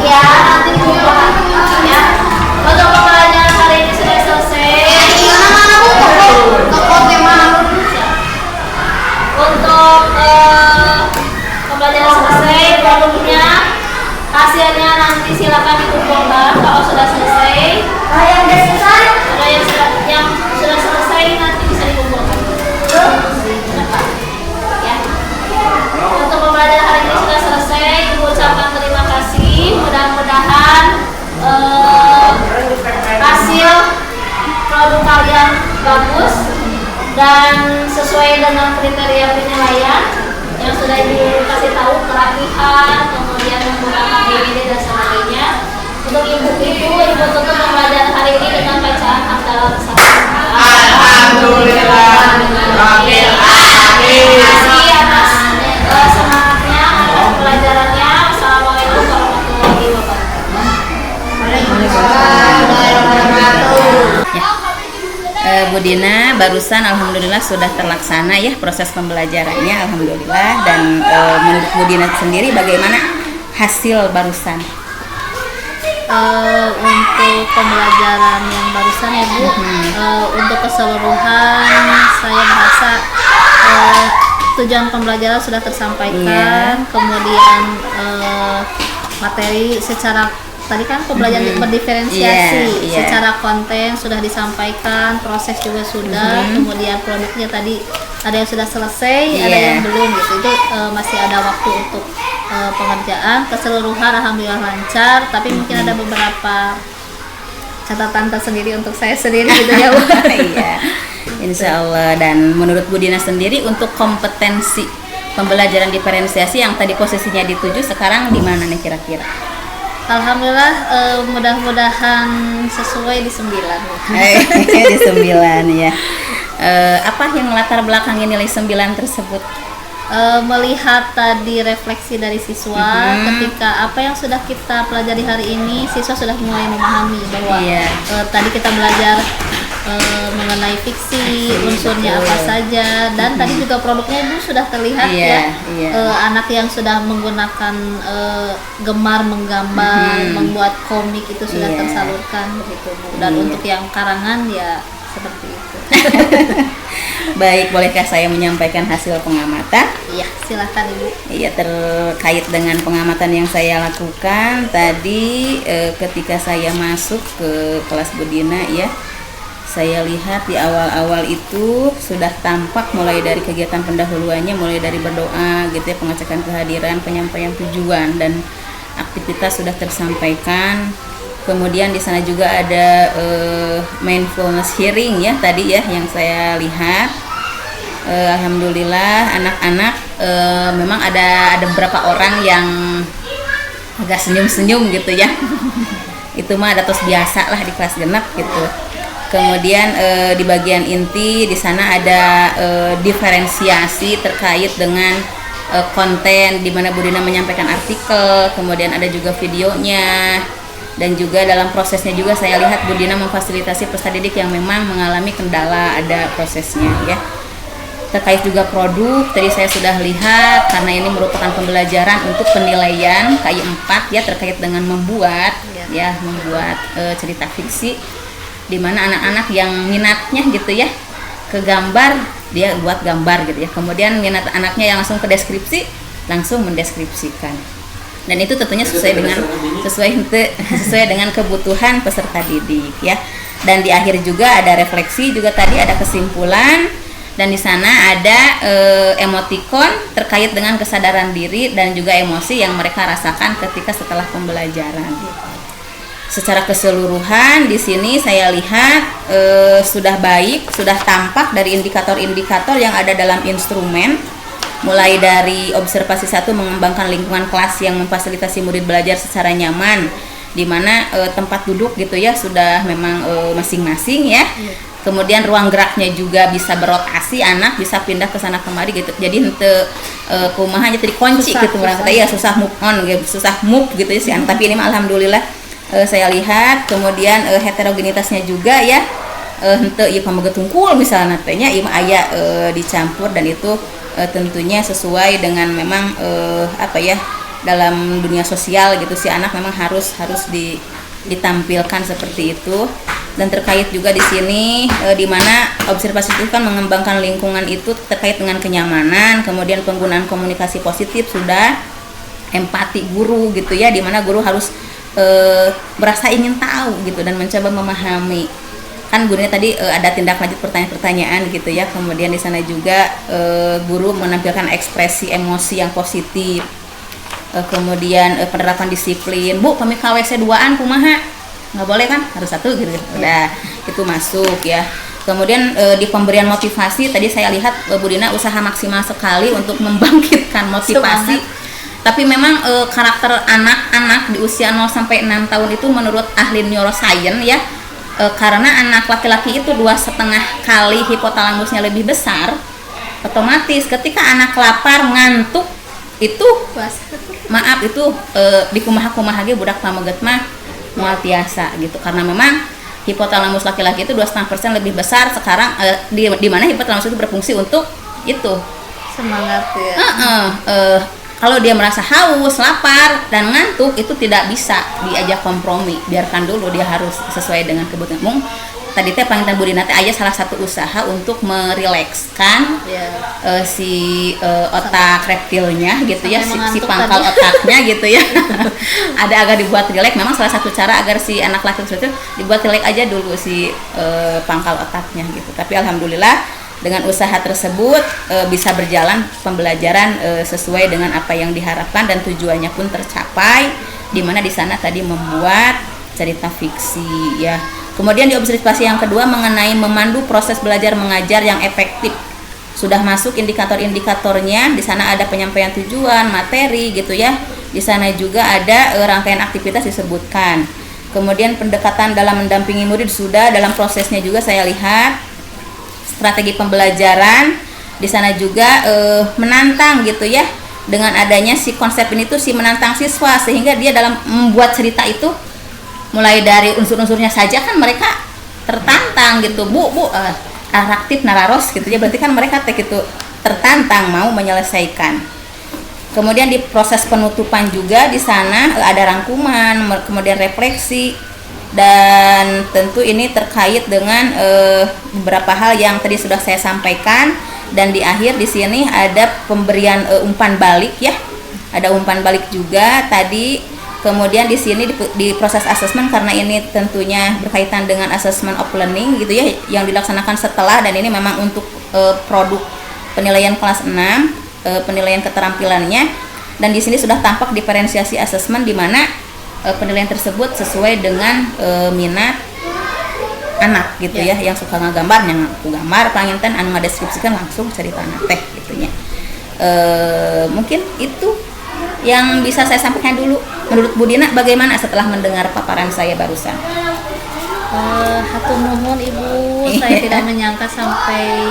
Ya, nanti dibuka. Ya. Untuk pembelajaran hari ini sudah selesai. Untuk pembelajaran selesai, produknya hasilnya nanti silakan dikumpulkan kalau sudah selesai. Ada yang sudah selesai nanti bisa dikumpulkan. Cepat. Ya. Untuk pembelajaran hari ini sudah selesai, Ibu ucapkan terima kasih. Mudah-mudahan hasil produk kalian bagus dan sesuai dengan kriteria penilaian yang sudah Ibu kasih tahu, kerapihan, kemudian menggunakan DVD dan sebagainya. Untuk Ibu tutup pembelajaran hari ini dengan bacaan hamdalah bersama. Alhamdulillah Rabbil Alamin. Terima kasih atas semangatnya, atas pelajarannya. Assalamualaikum warahmatullahi wabarakatuh. Bu Dina, barusan alhamdulillah sudah terlaksana ya proses pembelajarannya, alhamdulillah. Dan menurut Bu Dina sendiri bagaimana hasil barusan? Untuk pembelajaran yang barusan ya Bu, untuk keseluruhan saya merasa tujuan pembelajaran sudah tersampaikan. Kemudian materi secara tadi kan pembelajaran berdiferensiasi, secara konten sudah disampaikan, proses juga sudah, kemudian produknya tadi ada yang sudah selesai, ada yang belum gitu. Itu masih ada waktu untuk pengerjaan. Keseluruhan alhamdulillah lancar, tapi mungkin ada beberapa catatan tersendiri untuk saya sendiri gitu ya Bu. Iya, insya Allah. Dan menurut Bu Dina sendiri untuk kompetensi pembelajaran diferensiasi yang tadi posisinya di 7 sekarang di mana nih kira-kira? Alhamdulillah mudah-mudahan sesuai di 9. Di 9 ya. Apa yang latar belakangnya nilai 9 tersebut? Melihat tadi refleksi dari siswa ketika apa yang sudah kita pelajari hari ini, siswa sudah mulai memahami bahwa tadi kita belajar mengenai fiksi, unsurnya apa saja, dan tadi juga produknya Ibu sudah terlihat anak yang sudah menggunakan gemar menggambar, membuat komik itu sudah tersalurkan begitu Bu. Dan untuk yang karangan ya seperti itu. Baik, bolehkah saya menyampaikan hasil pengamatan? Iya, silakan Ibu. Iya, terkait dengan pengamatan yang saya lakukan tadi ketika saya masuk ke kelas Budina ya, saya lihat di awal-awal itu sudah tampak mulai dari kegiatan pendahuluannya, mulai dari berdoa gitu ya, pengecekan kehadiran, penyampaian tujuan dan aktivitas sudah tersampaikan. Kemudian di sana juga ada mindfulness hearing ya tadi ya yang saya lihat. Alhamdulillah anak-anak memang ada beberapa orang yang agak senyum-senyum gitu ya. Itu mah ada terus biasa lah di kelas genap gitu. Kemudian di bagian inti di sana ada diferensiasi terkait dengan konten di mana Budina menyampaikan artikel, kemudian ada juga videonya. Dan juga dalam prosesnya juga saya lihat Budina memfasilitasi peserta didik yang memang mengalami kendala, ada prosesnya ya. Terkait juga produk, tadi saya sudah lihat karena ini merupakan pembelajaran untuk penilaian KI 4 ya terkait dengan membuat cerita fiksi di mana anak-anak yang minatnya gitu ya ke gambar dia buat gambar gitu ya. Kemudian minat anaknya yang langsung ke deskripsi langsung mendeskripsikan. Dan itu tentunya sesuai dengan kebutuhan peserta didik ya. Dan di akhir juga ada refleksi juga tadi ada kesimpulan. Dan di sana ada emotikon terkait dengan kesadaran diri dan juga emosi yang mereka rasakan ketika setelah pembelajaran. Secara keseluruhan di sini saya lihat sudah baik, sudah tampak dari indikator-indikator yang ada dalam instrumen, mulai dari observasi 1 mengembangkan lingkungan kelas yang memfasilitasi murid belajar secara nyaman, di mana tempat duduk gitu ya sudah memang masing-masing ya. Kemudian ruang geraknya juga bisa berotasi, anak bisa pindah ke sana kemari gitu. Jadi henteu kumaha nya tadi kunci gitu urang kata ya susah move on gitu, susah move gitu ya si anak. Tapi ini mah alhamdulillah saya lihat kemudian heterogenitasnya juga ya. Henteu ieu pamaget tungkul misalnya teh nya ieu mah aya dicampur dan itu tentunya sesuai dengan memang dalam dunia sosial gitu si anak memang harus ditampilkan seperti itu. Dan terkait juga di sini di mana observasi itu kan mengembangkan lingkungan itu terkait dengan kenyamanan, kemudian penggunaan komunikasi positif sudah, empati guru gitu ya, di mana guru harus berasa ingin tahu gitu dan mencoba memahami. Kan gurunya tadi ada tindak lanjut pertanyaan-pertanyaan gitu ya. Kemudian di sana juga guru menampilkan ekspresi emosi yang positif. Kemudian penerapan disiplin. Bu, pamit ka WC 2an kumaha? Nggak boleh kan, harus 1 gitu. Udah itu masuk ya. Kemudian di pemberian motivasi tadi saya lihat Budina usaha maksimal sekali untuk membangkitkan motivasi. Tapi memang karakter anak-anak di usia 0 sampai 6 tahun itu menurut ahli neuroscience ya, karena anak laki-laki itu 2,5 kali hipotalamusnya lebih besar, otomatis ketika anak lapar ngantuk itu maaf itu di kumaha-kumaha ge budak pameget mah moal tiasa gitu, karena memang hipotalamus laki-laki itu 2,5% lebih besar sekarang di mana hipotalamus itu berfungsi untuk itu Semangat ya. Kalau dia merasa haus, lapar dan ngantuk itu tidak bisa diajak kompromi, biarkan dulu dia harus sesuai dengan kebutuhan. Tadi teh Panginten Budina teh aya salah satu usaha untuk merilekskan si otak reptilnya gitu ya, si pangkal otaknya gitu ya. Ada agar dibuat rileks. Memang salah satu cara agar si anak laki-laki itu dibuat rileks aja dulu si pangkal otaknya gitu. Tapi alhamdulillah dengan usaha tersebut bisa berjalan pembelajaran sesuai dengan apa yang diharapkan dan tujuannya pun tercapai, di mana di sana tadi membuat cerita fiksi ya. Kemudian di observasi yang kedua mengenai memandu proses belajar mengajar yang efektif. Sudah masuk indikator-indikatornya, di sana ada penyampaian tujuan, materi gitu ya. Di sana juga ada rangkaian aktivitas disebutkan. Kemudian pendekatan dalam mendampingi murid sudah, dalam prosesnya juga saya lihat strategi pembelajaran di sana juga menantang gitu ya. Dengan adanya si konsep ini tuh si menantang siswa, sehingga dia dalam membuat cerita itu mulai dari unsur-unsurnya saja kan mereka tertantang gitu, bu atraktif nararos gitu ya, berarti kan mereka gitu tertantang mau menyelesaikan. Kemudian di proses penutupan juga di sana ada rangkuman, kemudian refleksi, Dan tentu ini terkait dengan beberapa hal yang tadi sudah saya sampaikan, dan di akhir di sini ada pemberian umpan balik ya. Ada umpan balik juga tadi. Kemudian di sini di proses asesmen, karena ini tentunya berkaitan dengan assessment of learning gitu ya, yang dilaksanakan setelah, dan ini memang untuk produk penilaian kelas 6, penilaian keterampilannya. Dan di sini sudah tampak diferensiasi asesmen di mana penilaian tersebut sesuai dengan minat anak gitu ya, yang suka ngegambar, yang aku gambar, panginten anu ngadeskripsikeun langsung cerita teh gitu nya. Mungkin itu yang bisa saya sampaikan dulu. Menurut Bu Dina bagaimana setelah mendengar paparan saya barusan? Hatur nuhun Ibu, saya tidak menyangka sampai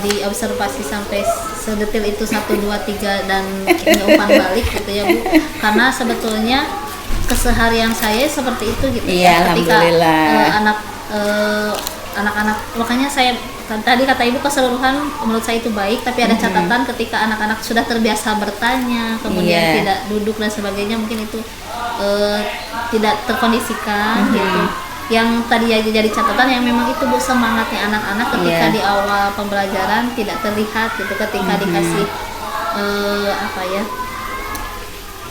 diobservasi sampai sedetil itu 1, 2, 3 dan umpan balik gitu ya Bu. Karena sebetulnya keseharian saya seperti itu gitu ya. Ketika anak-anak, makanya saya tadi kata Ibu keseluruhan menurut saya itu baik, tapi ada catatan ketika anak-anak sudah terbiasa bertanya, kemudian tidak duduk dan sebagainya, mungkin itu tidak terkondisikan gitu. Yang tadi jadi catatan yang memang itu Bu, semangatnya anak-anak ketika di awal pembelajaran tidak terlihat gitu, ketika dikasih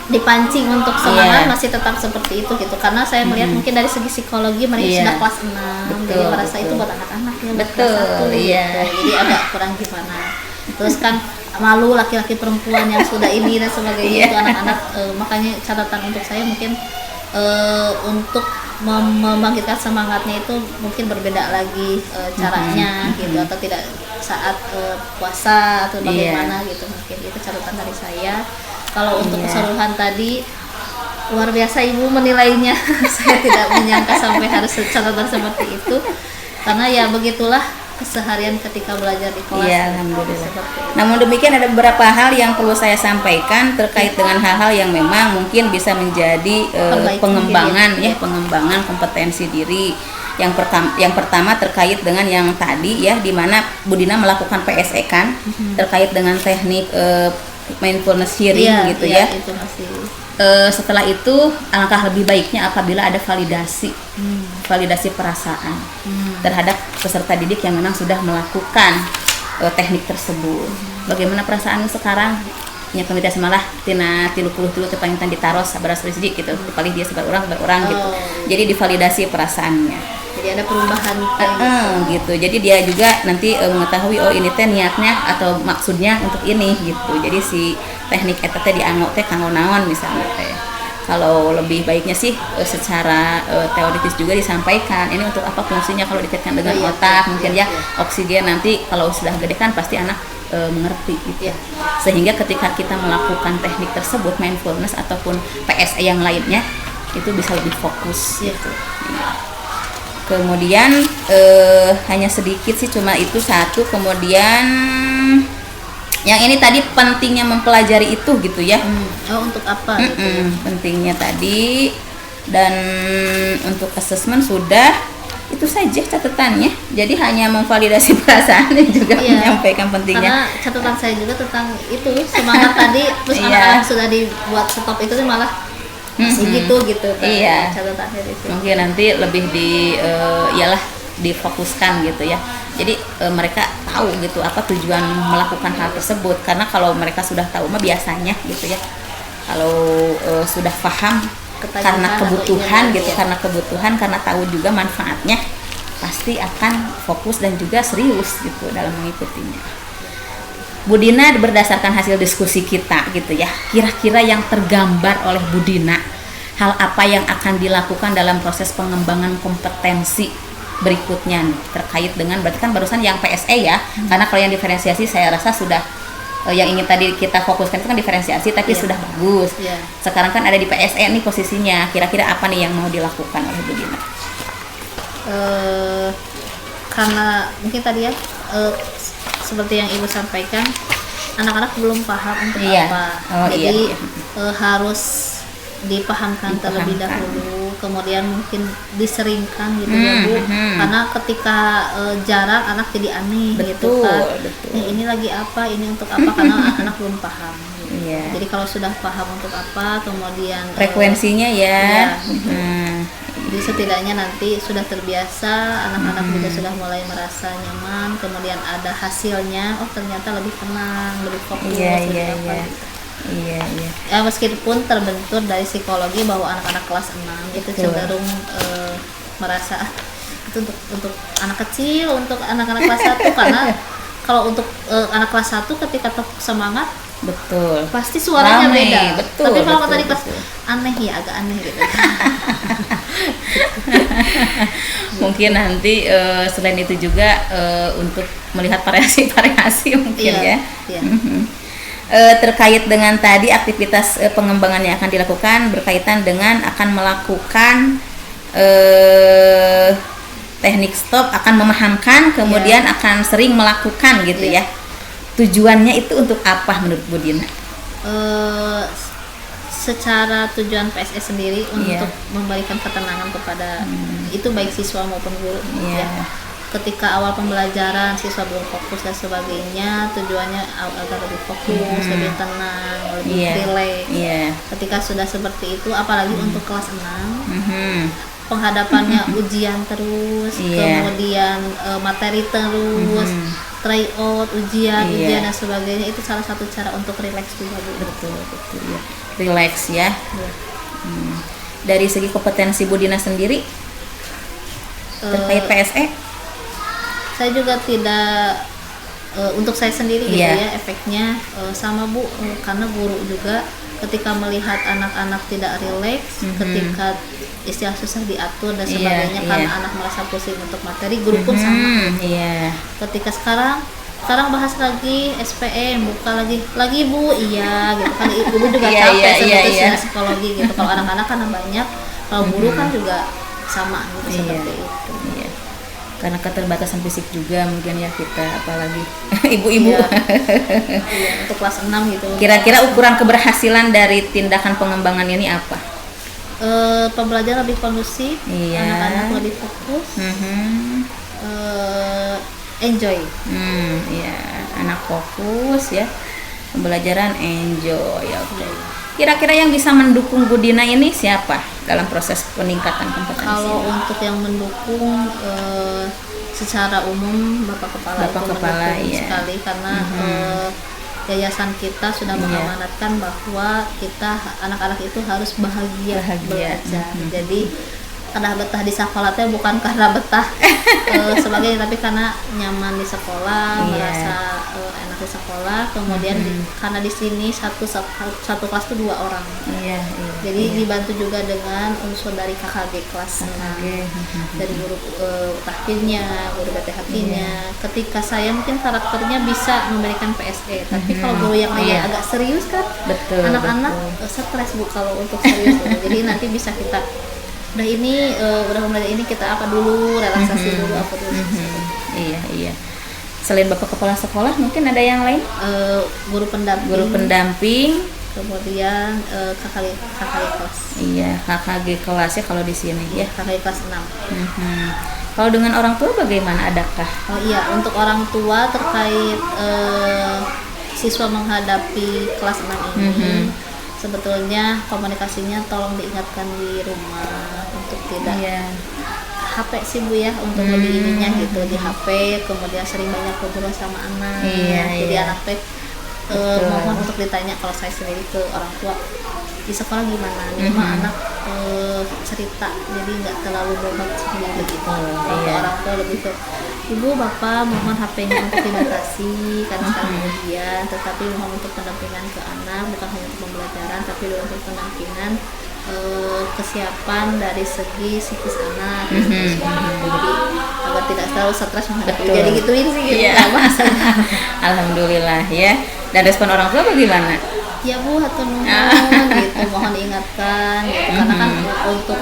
dipancing untuk semangat masih tetap seperti itu gitu. Karena saya melihat mungkin dari segi psikologi mereka sudah kelas 6, jadi merasa itu buat anak-anak ya, buat kelas 1 gitu. Jadi agak kurang gimana. Terus kan malu laki-laki perempuan yang sudah ini dan sebagainya itu anak-anak, makanya catatan untuk saya mungkin untuk membangkitkan semangatnya itu mungkin berbeda lagi caranya gitu, atau tidak saat puasa atau bagaimana gitu, mungkin itu catatan dari saya. Kalau untuk keseluruhan tadi luar biasa Ibu menilainya. Saya tidak menyangka sampai harus catatan seperti itu, karena ya begitulah keseharian ketika belajar di kelas. Alhamdulillah. Namun demikian ada beberapa hal yang perlu saya sampaikan terkait dengan hal-hal yang memang mungkin bisa menjadi pengembangan pengembangan kompetensi diri. Yang pertama terkait dengan yang tadi ya, di mana Bu Dina melakukan PSE kan terkait dengan teknik mindfulness hearing gitu ya. Itu masih. Setelah itu alangkah lebih baiknya apabila ada validasi perasaan terhadap peserta didik yang memang sudah melakukan teknik tersebut. Bagaimana perasaanmu sekarang? Nya komite semalah tina 30 tepangitan ditaros sabaras hiji gitu, paling dia sebar orang gitu. Jadi divalidasi perasaannya. Jadi ada perubahan gitu. Jadi dia juga nanti mengetahui ini teh niatnya atau maksudnya untuk ini gitu. Jadi si teknik eta teh dianggap teh kanggo naon misalnya teh. Kalau lebih baiknya sih secara teoritis juga disampaikan ini untuk apa fungsinya kalau dikaitkan dengan otak, mungkin ya oksigen nanti kalau sudah gede kan pasti anak mengerti gitu. Sehingga ketika kita melakukan teknik tersebut, mindfulness ataupun PSE yang lainnya, itu bisa lebih fokus gitu. Kemudian hanya sedikit sih, cuma itu satu. Kemudian yang ini tadi pentingnya mempelajari itu gitu ya. Untuk apa gitu ya? Pentingnya tadi. Dan untuk assessment sudah, itu saja catatannya. Jadi hanya memvalidasi perasaan dan juga menyampaikan pentingnya. Karena catatan saya juga tentang itu semangat tadi, terus anak-anak sudah dibuat stop itu malah masih gitu catatannya itu. Mungkin nanti lebih difokuskan gitu ya. Jadi mereka tahu gitu apa tujuan melakukan hal tersebut, karena kalau mereka sudah tahu mah biasanya gitu ya. Kalau sudah paham karena kebutuhan gitu, karena tahu juga manfaatnya, pasti akan fokus dan juga serius gitu dalam mengikutinya. Bu Dina, berdasarkan hasil diskusi kita gitu ya, kira-kira yang tergambar oleh Bu Dina, hal apa yang akan dilakukan dalam proses pengembangan kompetensi berikutnya nih, terkait dengan, berarti kan barusan yang PSE ya, karena kalau yang diferensiasi saya rasa sudah yang ingin tadi kita fokuskan itu kan diferensiasi, tapi sudah bagus. Sekarang kan ada di PSE nih posisinya, kira-kira apa nih yang mau dilakukan oleh Bu Dina? Karena mungkin tadi ya seperti yang Ibu sampaikan, anak-anak belum paham untuk apa, jadi harus dipahamkan terlebih dahulu, kemudian mungkin diseringkan gitu ya Bu, karena ketika jarang anak jadi aneh gitu kan. Ini lagi apa, ini untuk apa, karena anak-anak belum paham gitu. Jadi kalau sudah paham untuk apa, kemudian frekuensinya Jadi setidaknya nanti sudah terbiasa, anak-anak juga sudah mulai merasa nyaman, kemudian ada hasilnya, oh ternyata lebih tenang, lebih fokus, Iya, lebih iya, apa iya. gitu. Iya, iya. Ya meskipun terbentur dari psikologi bahwa anak-anak kelas 6 itu Betul. cenderung merasa itu untuk anak kecil, untuk anak-anak kelas 1 karena kalau untuk anak kelas 1 ketika semangat Betul. pasti suaranya Ramai, beda. betul, Tapi kalau betul, tadi kelas betul. aneh ya, agak aneh gitu. Mungkin nanti selain itu juga untuk melihat variasi-variasi mungkin Iya, ya. iya. Terkait dengan tadi aktivitas pengembangan yang akan dilakukan berkaitan dengan akan melakukan teknik stop, akan memahamkan, kemudian akan sering melakukan gitu Iya. ya. Tujuannya itu untuk apa menurut Bu Dina? Secara tujuan PSE sendiri Iya. untuk memberikan ketenangan kepada itu baik siswa maupun guru Iya. ya. Ketika awal pembelajaran siswa belum fokus dan sebagainya, tujuannya agar lebih fokus, lebih tenang, lebih Iya. rileks. Iya. Ketika sudah seperti itu, apalagi untuk kelas 6, Mhm. penghadapannya ujian terus, Iya. kemudian materi terus, tryout, ujian Iya. dan sebagainya, itu salah satu cara untuk rileks juga Bu. Betul, betul ya. Relax ya. Ya. Dari segi kompetensi Bu Dina sendiri terkait PSE? Saya juga tidak untuk saya sendiri gitu Iya. ya, efeknya sama Bu, karena guru juga ketika melihat anak-anak tidak rileks, ketika istilah susah diatur dan Iya, sebagainya, iya. karena anak merasa pusing untuk materi, guru pun sama. Iya. Ketika sekarang bahas lagi SPM, buka lagi Bu, iya gitu kan, ibu juga Iya, capek iya, sebetulnya iya. secara psikologi gitu. Kalau anak-anak kan banyak, kalau guru kan juga sama gitu, Iya. seperti itu. Iya. Karena keterbatasan fisik juga mungkin ya kita, apalagi ibu-ibu. Iya. Iya, untuk kelas 6 gitu. Kira-kira ukuran keberhasilan dari tindakan pengembangan ini apa? Pembelajaran lebih kondusif, Iya. anak-anak lebih fokus, enjoy. Ya, anak fokus ya, pembelajaran enjoy. Oke. Kira-kira yang bisa mendukung Bu Dina ini siapa dalam proses peningkatan kompetensi? Kalau untuk yang mendukung secara umum Bapak Kepala Bapak itu Kepala, mendukung iya. sekali karena yayasan kita sudah Iya. mengamanatkan bahwa kita anak-anak itu harus bahagia, Bahagia. belajar. Jadi karena betah di sekolah teh bukan karena betah sebagainya, tapi karena nyaman di sekolah, Iya. merasa enak di sekolah. Kemudian karena di sini satu kelas tuh 2 orang. Iya, iya. Jadi dibantu juga dengan unsur dari KKG kelas 6, KKG. dari guru tahfidnya, guru BTHT-nya. Ketika saya mungkin karakternya bisa memberikan PSE, tapi kalau guru yang lain Iya. agak serius kan, Betul, anak-anak stres Bu kalau untuk serius. Jadi nanti bisa kita udah ini udah pembelajaran ini kita apa dulu, relaksasi dulu apa dulu. Iya, iya. Selain Bapak Kepala Sekolah mungkin ada yang lain? Guru pendamping, Guru pendamping. kemudian KKG kelas. Iya, KKG kelas ya kalau di sini ya. KKG kelas 6. Kalau dengan orang tua bagaimana, adakah? Oh iya, untuk orang tua terkait siswa menghadapi kelas 6 ini, sebetulnya komunikasinya tolong diingatkan di rumah untuk tidak Iya. HP sih Bu ya, untuk lebih ininya gitu di HP, kemudian sering banyak ngobrol sama anak. Iya, Jadi iya. anak teh Betul. mohon untuk ditanya kalau saya sendiri ke orang tua di sekolah gimana, di rumah anak cerita, jadi nggak terlalu beban sendiri gitu. Kalau ke iya. orang tua lebih ke ibu bapak mohon HP-nya untuk dibatasi karena sekarang ujian, tetapi mohon untuk pendampingan ke anak, bukan hanya untuk pembelajaran tapi juga untuk pendampingan kesiapan dari segi psikis anak, jadi agar tidak terlalu stres menghadapi. Betul. Jadi gituin sih gitu. Iya. Nggak masalah. Alhamdulillah ya. Dan respon orang tua bagaimana? Ya Bu, hatur nuhun gitu, mohon diingatkan gitu. Karena kan untuk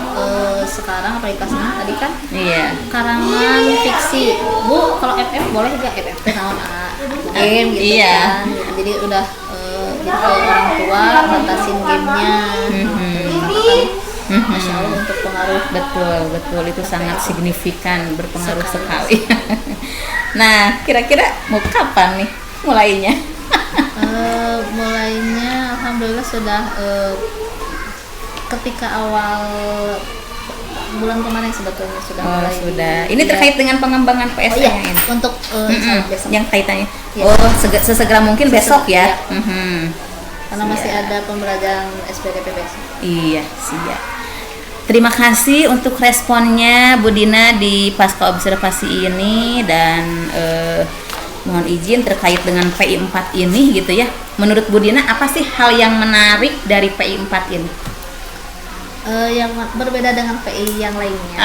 sekarang apalagi kelas 6 tadi kan Iya. karangan fiksi. Bu, kalau FF boleh nggak FF teh naon game gitu Iya. kan. Gitu. Jadi udah gitu, orang tua batasin gamenya. Masya Allah untuk pengaruh. Betul, betul, itu sangat signifikan, berpengaruh sekali. Nah, kira-kira mau kapan nih mulainya? Mulainya alhamdulillah sudah ketika awal bulan kemarin sebetulnya sudah Oh, mulai. sudah. Ini Iya. terkait dengan pengembangan PSA Oh iya, yang ini. untuk insya Allah besok. Yang kaitannya. Iya. Oh, sesegera mungkin besok ya. Iya. Mhm. Karena masih Siap. ada pembelajaran SPDP besok. Iya, siap. Terima kasih untuk responnya Bu Dina di pasca observasi ini dan mohon izin terkait dengan PI 4 ini gitu ya. Menurut Bu Dina apa sih hal yang menarik dari PI 4 ini? Yang berbeda dengan PI yang lainnya.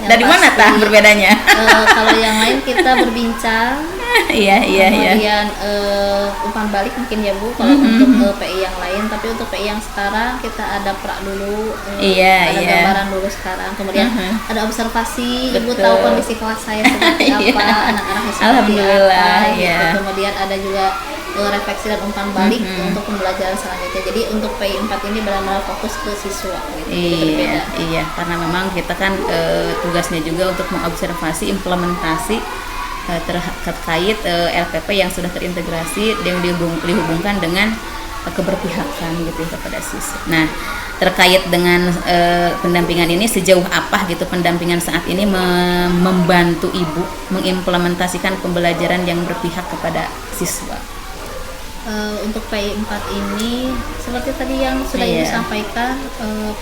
Yang Dari mana pasti, tah berbedanya? Kalau yang lain kita berbincang, Iya, iya, iya. kemudian umpan balik mungkin ya Bu kalau untuk PI yang lain, tapi untuk PI yang sekarang kita ada pra dulu, Iya, ada iya. gambaran dulu sekarang, kemudian ada observasi, Ibu Betul. tahu kondisi kelas saya seperti Iya. apa, anak-anaknya seperti Alhamdulillah, apa, gitu. iya. Kemudian ada juga refleksi dan umpan balik untuk pembelajaran selanjutnya. Jadi untuk PI 4 ini benar-benar fokus ke siswa gitu. Jadi berbeda. Iya, iya, karena memang kita kan tugasnya juga untuk mengobservasi implementasi terkait LPP yang sudah terintegrasi dan dihubungkan dengan keberpihakan gitu ya kepada siswa. Nah, terkait dengan pendampingan ini sejauh apa gitu pendampingan saat ini membantu ibu mengimplementasikan pembelajaran yang berpihak kepada siswa. Untuk PI 4 ini seperti tadi yang sudah Ibu Iya. sampaikan,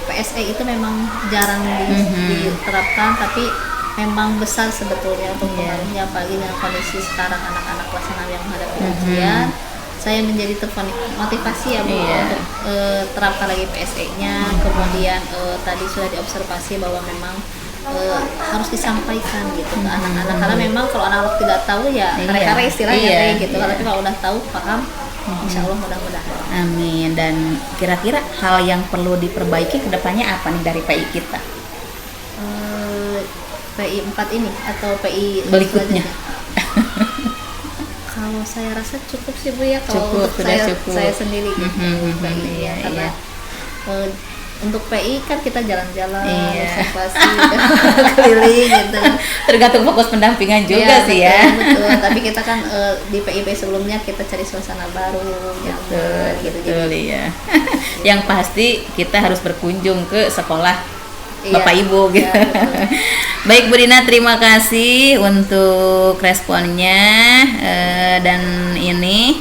PSE itu memang jarang diterapkan, tapi memang besar sebetulnya untuk Iya. pengaruhnya, apalagi dengan kondisi sekarang anak-anak kelas 6 yang menghadapi ujian. Saya menjadi termotivasi ya Bu Iya. untuk terapkan lagi PSE-nya. Kemudian tadi sudah diobservasi bahwa memang harus disampaikan gitu ke anak-anak, karena memang kalau anak-anak tidak tahu ya Iya. kare-kare istilahnya Iya, kayak gitu. iya. Tapi kalau udah tahu, paham, insya Allah mudah-mudahan. Amin. Dan kira-kira hal yang perlu diperbaiki kedepannya apa nih dari PI kita? PI 4 ini atau PI Berikutnya. selanjutnya? Kalau saya rasa cukup sih Bu ya, kalau Cukup, untuk sudah saya, cukup. saya sendiri gitu. PI Iya, ya, karena iya. untuk PI kan kita jalan-jalan, Iya. observasi, keliling gitu. Tergantung fokus pendampingan juga Iya, sih betul, ya. betul. Tapi kita kan di PIP sebelumnya kita cari suasana baru, nyaman gitu. Betul, iya. Yang pasti kita harus berkunjung ke sekolah Iya, Bapak Ibu gitu. iya, betul. Baik Bu Dina, terima kasih untuk responnya dan ini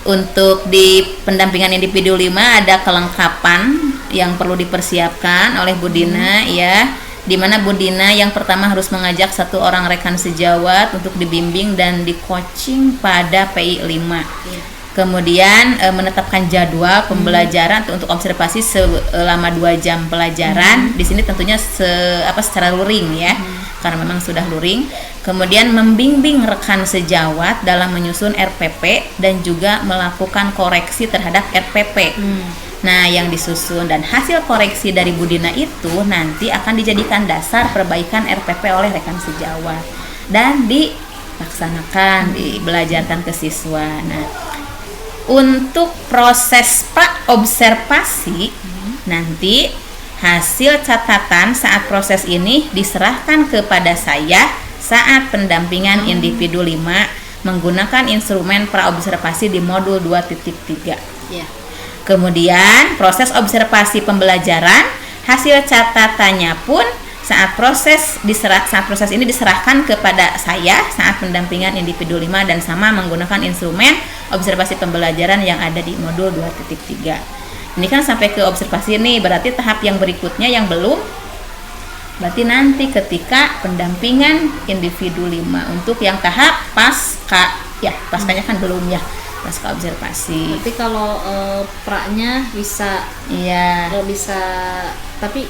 untuk di pendampingan individu 5 ada kelengkapan yang perlu dipersiapkan oleh Bu Dina ya. Di mana Bu Dina yang pertama harus mengajak satu orang rekan sejawat untuk dibimbing dan di coaching pada PI 5. Iya. Kemudian menetapkan jadwal pembelajaran untuk observasi selama 2 jam pelajaran. Di sini tentunya secara luring ya, karena memang sudah luring. Kemudian membimbing rekan sejawat dalam menyusun RPP dan juga melakukan koreksi terhadap RPP. Nah, yang disusun dan hasil koreksi dari Bu Dina itu nanti akan dijadikan dasar perbaikan RPP oleh rekan sejawat dan dilaksanakan, dibelajarkan ke siswa. Nah, untuk proses observasi nanti hasil catatan saat proses ini diserahkan kepada saya saat pendampingan individu 5 menggunakan instrumen praobservasi di modul 2.3. Iya. Kemudian proses observasi pembelajaran, hasil catatannya pun saat proses ini diserahkan kepada saya saat pendampingan individu 5 dan sama menggunakan instrumen observasi pembelajaran yang ada di modul 2.3. Ini kan sampai ke observasi ini, berarti tahap yang berikutnya yang belum berarti nanti ketika pendampingan individu 5 untuk yang tahap pasca ya, paskanya kan belum ya, pasca observasi. Berarti kalau pra-nya bisa Iya. bisa, tapi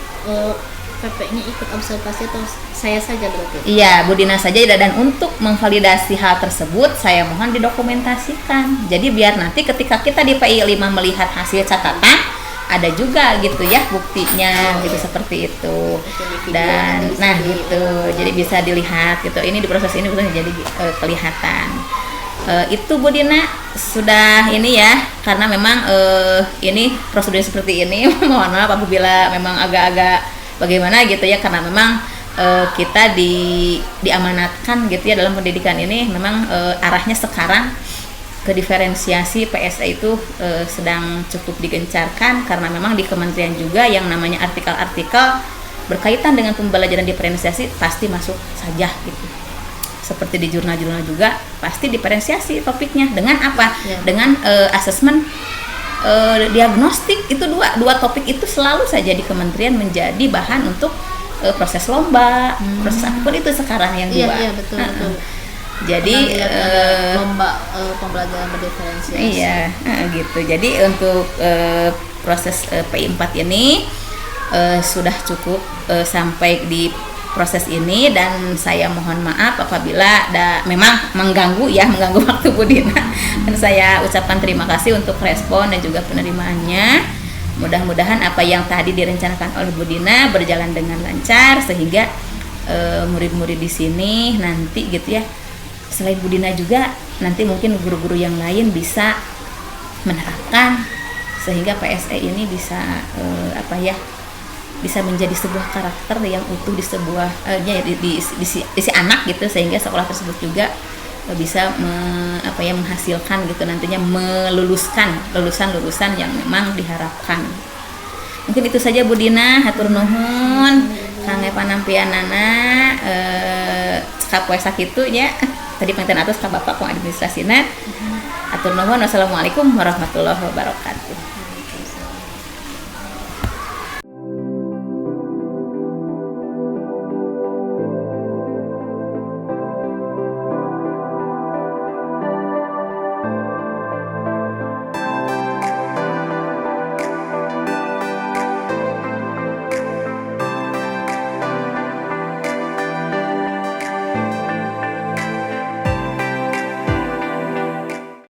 PP-nya ikut observasi atau saya saja berarti? Iya, Bu Dina saja, dan untuk memvalidasi hal tersebut saya mohon didokumentasikan. Jadi biar nanti ketika kita di PI 5 melihat hasil catatan ada juga gitu ya buktinya gitu, seperti itu. Dan nah gitu. Jadi bisa dilihat gitu. Ini di proses ini betul jadi kelihatan. Itu Bu Dina sudah ini ya, karena memang ini prosedur seperti ini mohon maaf apabila memang agak-agak bagaimana gitu ya, karena memang kita diamanatkan gitu ya dalam pendidikan ini memang arahnya sekarang ke diferensiasi PSE itu sedang cukup digencarkan, karena memang di kementerian juga yang namanya artikel-artikel berkaitan dengan pembelajaran diferensiasi pasti masuk saja gitu. Seperti di jurnal-jurnal juga pasti diferensiasi topiknya dengan apa? Ya. Dengan asesmen diagnostik. Itu dua topik itu selalu saja di kementerian menjadi bahan untuk proses lomba, proses apapun itu sekarang yang dua. Iya betul betul. Jadi lomba pembelajaran berdiferensiasi. iya gitu. Jadi untuk proses PI4 ini sudah cukup sampai di proses ini, dan saya mohon maaf apabila memang mengganggu waktu Bu Dina. Dan saya ucapkan terima kasih untuk respon dan juga penerimaannya. Mudah-mudahan apa yang tadi direncanakan oleh Bu Dina berjalan dengan lancar, sehingga murid-murid di sini nanti gitu ya, selain Bu Dina juga nanti mungkin guru-guru yang lain bisa menerapkan, sehingga PSE ini bisa bisa menjadi sebuah karakter yang utuh di sebuah di si anak gitu, sehingga sekolah tersebut juga bisa menghasilkan gitu nantinya lulusan yang memang diharapkan. Mungkin itu saja Bu Dina, hatur nuhun kangge panampianana sapoe sakitu nya. Tadi panten atus ka Bapak ku administrasina. Hatur nuhun, wassalamualaikum warahmatullahi wabarakatuh.